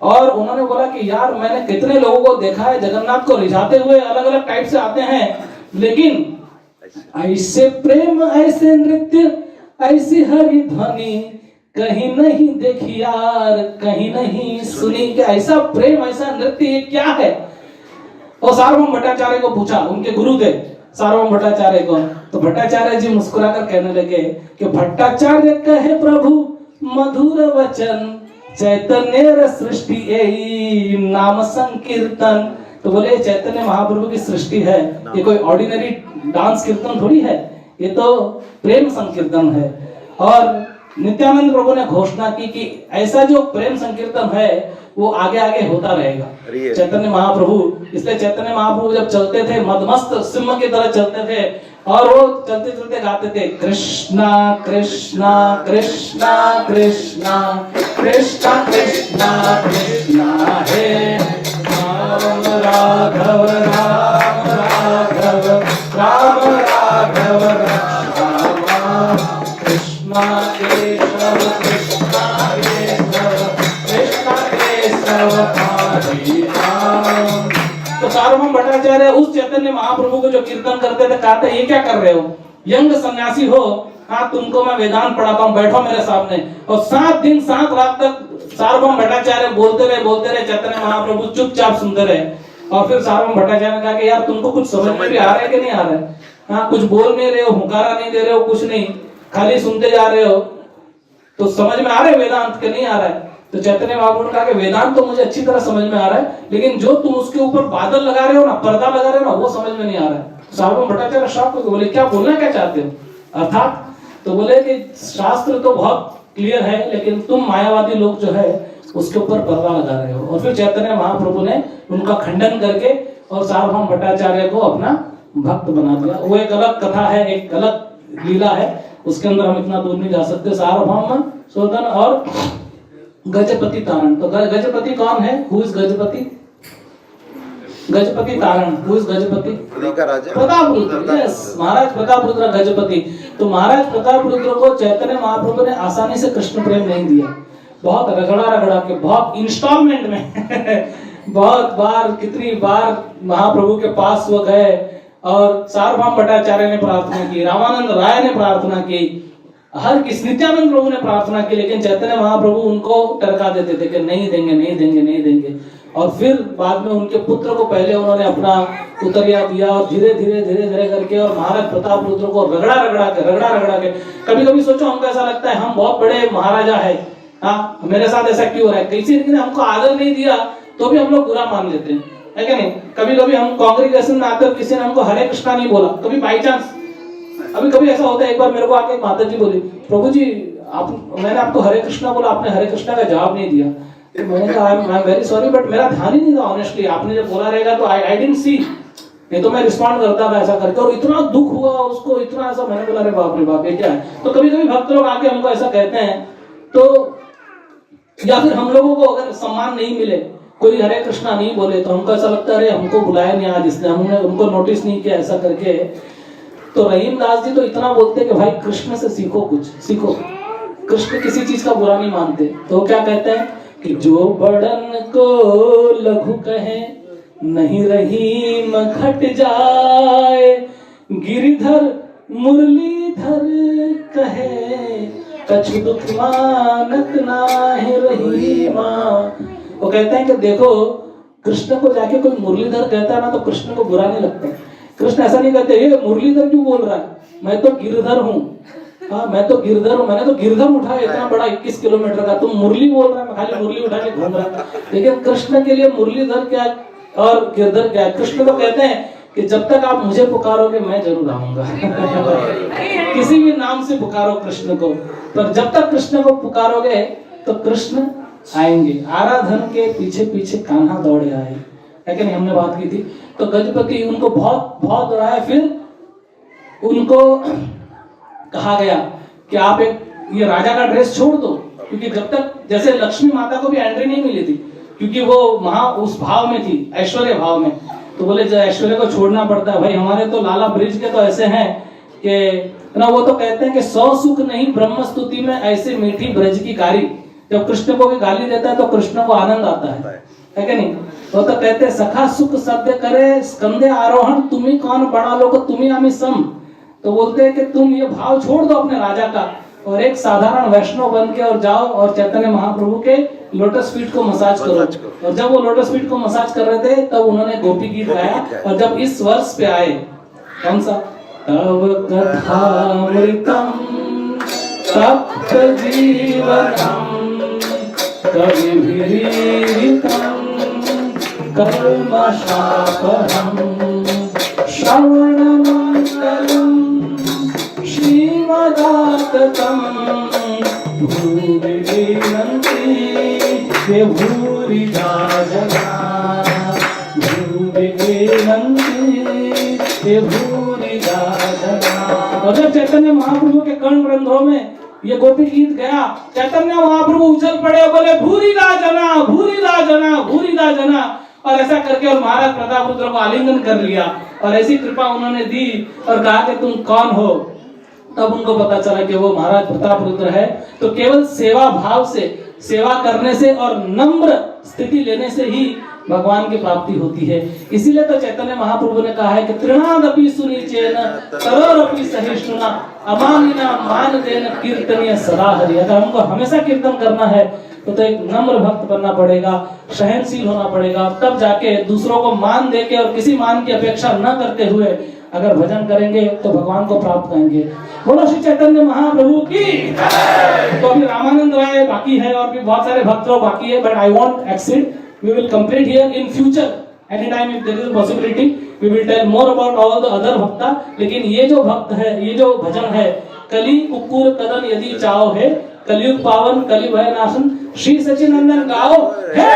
और उन्होंने बोला कि यार मैंने कितने लोगों को देखा है जगन्नाथ को रिझाते हुए, अलग अलग टाइप से आते हैं, लेकिन ऐसे प्रेम ऐसे नृत्य ऐसी हरि ध्वनि कहीं नहीं देखी यार, कहीं नहीं सुनी। कि ऐसा प्रेम ऐसा नृत्य ये क्या है। और सार्वभौम भट्टाचार्य को पूछा, उनके गुरु थे सार्वभौम भट्टाचार्य को। तो भट्टाचार्य जी मुस्कुराकर कहने लगे कि भट्टाचार्य कहे प्रभु मधुर वचन, चैतन्य सृष्टि एई नाम संकीर्तन। तो बोले चैतन्य महाप्रभु की सृष्टि है, ये कोई ऑर्डिनरी डांस कीर्तन थोड़ी है, ये तो प्रेम संकीर्तन है। और नित्यानंद प्रभु ने घोषणा की कि ऐसा जो प्रेम संकीर्तन है वो आगे आगे होता रहेगा। चैतन्य महाप्रभु, इसलिए चैतन्य महाप्रभु जब चलते थे मदमस्त सिंह की तरह चलते थे और वो चलते चलते गाते थे कृष्णा कृष्णा कृष्णा कृष्णा कृष्णा कृष्णा कृष्णा हे राम राघव राम राघव राम राघव राम कृष्णा केशव कृष्णा केशव कृष्णा केशव हरि राम। तो सार्वभौम भट्टाचार्य उस चैतन्य महाप्रभु को जो कीर्तन करते थे कहते ये क्या कर रहे हो, यंग सन्यासी हो, हाँ तुमको मैं वेदांत पढ़ाता हूँ, बैठो मेरे सामने। और 7 दिन 7 रात तक सार्वभौम भट्टाचार्य बोलते रहे चैतन्य महाप्रभु चुपचाप सुनते रहे। और फिर सार्वभौम भट्टाचार्य ने कहा कि यार तुमको कुछ समझ में भी आ रहा है कि नहीं आ रहा है, हाँ कुछ बोल नहीं रहे हो, हुंकारा नहीं दे रहे हो, कुछ नहीं, खाली सुनते जा रहे हो, तो समझ में आ रहा है वेदांत के नहीं आ रहा है। तो चैतन्य महाप्रभु ने कहा कि वेदांत तो मुझे अच्छी तरह समझ में आ रहा है, लेकिन जो तुम उसके ऊपर बादल लगा रहे हो ना, पर्दा लगा रहे हो ना, वो समझ में नहीं आ रहा है। सार्वभौम भट्टाचार्य शॉक हो गए, बोले क्या बोलना क्या चाहते हो अर्थात। तो बोले कि शास्त्र तो बहुत क्लियर है, लेकिन तुम मायावादी लोग जो है उसके ऊपर पर्दा लगा रहे हो। और फिर चैतन्य महाप्रभु ने उनका खंडन करके और सार्वभौम भट्टाचार्य को अपना भक्त बना दिया। वो एक अलग कथा है, एक अलग लीला है, उसके अंदर हम इतना दूर नहीं जा सकते। सार्वभौम शोधन और गजपति तारण। तो गजपति कौन है, हु इज गजपति? गजपति तारण, who is Gajapati? Pratap Rudra, yes, Maharaj Pratap Rudra Gajapati. तो महाराज प्रताप रुद्र को चैतन्य महाप्रभु ने आसानी से कृष्ण प्रेम नहीं दिया, बहुत रगड़ा के, बहुत इंस्टॉलमेंट में बहुत बार, कितनी बार महाप्रभु के पास वो गए और सार्वभौम भट्टाचार्य ने प्रार्थना की, रामानंद राय ने प्रार्थना की, हर किस नित्यानंद प्रभु ने प्रार्थना की, लेकिन चैतन्य महाप्रभु उनको टरका देते थे कि नहीं देंगे नहीं देंगे नहीं देंगे। और फिर बाद में उनके पुत्र को पहले उन्होंने अपना उतरिया दिया और धीरे धीरे करके और महाराज प्रताप रुद्र को रगड़ा के कभी कभी सोचो हमको ऐसा लगता है हम बहुत बड़े महाराजा है, हाँ मेरे साथ ऐसा क्यों हो रहा है, किसी ने हमको आदर नहीं दिया तो भी हम लोग बुरा मान लेते हैं, है क्या नहीं। कभी कभी हम कांग्रेगेशन में आकर किसी ने हमको हरे कृष्णा नहीं बोला, कभी बाई चांस, अभी कभी ऐसा होता है। एक बार मेरे को आके माता जी बोली, प्रभु जी मैंने आपको हरे कृष्णा बोला, आपने हरे कृष्णा का जवाब नहीं दिया। तो मैंने कहा I am very sorry but मेरा ध्यान ही नहीं था ऑनेस्टली, आपने जब बोला रहेगा तो आई डिडंट सी, नहीं तो मैं रिस्पॉन्ड करता था ऐसा करके, और इतना दुख हुआ उसको, इतना ऐसा, मैंने बोला अरे बाप रे बाप ये क्या है। तो कभी कभी भक्त लोग आके हमको ऐसा कहते हैं, तो या फिर हम लोगों को अगर सम्मान नहीं मिले, कोई हरे कृष्णा नहीं बोले, तो हमको ऐसा लगता है अरे हमको बुलाया नहीं आज इसने, हमने उनको नोटिस नहीं किया, ऐसा करके। तो रहीम दास जी तो इतना बोलते हैं कि भाई कृष्ण से सीखो, कुछ सीखो, कृष्ण किसी चीज का बुरा नहीं मानते। तो क्या कहते हैं कि जो बड़न को लघु कहे नहीं रहीम घट जाए, गिरिधर मुरलीधर कहे कछु दुख मानत नाहि रहीमा। वो कहते हैं कि देखो कृष्ण को जाके कोई मुरलीधर कहता है ना तो कृष्ण को बुरा नहीं लगता। कृष्ण ऐसा नहीं कहते ये मुरलीधर क्यों बोल रहा है, मैं तो गिरधर हूँ, हाँ मैं तो गिरधर हूँ, मैंने तो गिरधर उठाया इतना बड़ा 21 किलोमीटर का, तुम मुरली बोल रहा है, मैं खाली मुरली उठा के घूम रहा था। लेकिन कृष्ण के लिए मुरलीधर क्या और गिरधर क्या है। कृष्ण तो कहते हैं कि जब तक आप मुझे पुकारोगे मैं जरूर आऊंगा। किसी भी नाम से पुकारो कृष्ण को, पर जब तक कृष्ण को पुकारोगे तो कृष्ण आएंगे। आराधन के पीछे पीछे कान्हा दौड़े आए, है कि नहीं, हमने बात की थी। तो गजपति उनको बहुत बहुत दौड़ाया, फिर उनको कहा गया कि आप एक ये राजा का ड्रेस छोड़ दो, क्योंकि जब तक जैसे लक्ष्मी माता को भी एंट्री नहीं मिली थी, क्योंकि वो उस भाव में थी, ऐश्वर्य भाव में। तो बोले ऐश्वर्य को छोड़ना पड़ता है भाई। हमारे तो लाला ब्रिज के तो ऐसे हैं कि ना, वो तो कहते हैं कि 100 सुख नहीं ब्रह्म स्तुति में ऐसे मीठी ब्रज की कारी। जब कृष्ण को भी गाली देता है तो कृष्ण को आनंद आता है कि नहीं। वो तो कहते हैं सखा सुख सद्य करे स्कंदे आरोहण, तुम्ही कौन बड़ा लोग तुम्ही आमी सम। तो बोलते हैं कि तुम ये भाव छोड़ दो अपने राजा का और एक साधारण वैष्णव बन के और जाओ और चैतन्य महाप्रभु के लोटस फीट को मसाज करो। और जब वो लोटस फीट को मसाज कर रहे थे तब उन्होंने गोपी गीत गाया। और जब इस वर्ष पे आए, कौन सा, तव कथामृतम तप्त जीवनम कविभिरीरितम कर्मशापहम श्रवणमंगलम श्रीमदाततम भूरि गीयन्ति ये भूरिदा जना, भूरि गीयन्ति ये भूरिदा जना। और जब चैतन्य महाप्रभु के कर्ण रंध्रों में ये गोपी गीत गया, चैतन्य महाप्रभु उछल पड़े, बोले भूरिदा जना, भूरिदा जना, भूरिदा जना। और ऐसा करके और महाराज प्रताप रुद्र को आलिंगन कर लिया और ऐसी कृपा उन्होंने दी और कहा कि तुम कौन हो। तब उनको पता चला कि वो महाराज प्रताप रुद्र है। तो केवल सेवा भाव से, सेवा करने से और नम्र स्थिति लेने से ही भगवान की प्राप्ति होती है। इसीलिए तो चैतन्य महाप्रभु ने कहा है कि तृणादपि सुनिचेन तरोरपि सहिष्णुना अमानिना मान देन कीर्तनीय सदा हरि। अगर हमको हमेशा कीर्तन करना है तो एक नम्र भक्त बनना पड़ेगा, सहनशील होना पड़ेगा, तब जाके दूसरों को मान देके और किसी मान की अपेक्षा न करते हुए अगर भजन करेंगे तो भगवान को प्राप्त करेंगे। बोलो श्री चैतन्य महाप्रभु की। तो अभी रामानंद राय बाकी है और भी बहुत सारे भक्त लोग बाकी है, but I want exceed, we will complete here in future anytime if there is a possibility we will tell more about all the other भक्ता। लेकिन ये जो भक्त है, ये जो भजन है, कली कुक्कुर कदन यदि चाहो है, कलयुग पावन कलि भय नाशन, श्री सचिनंदन गाओ हे।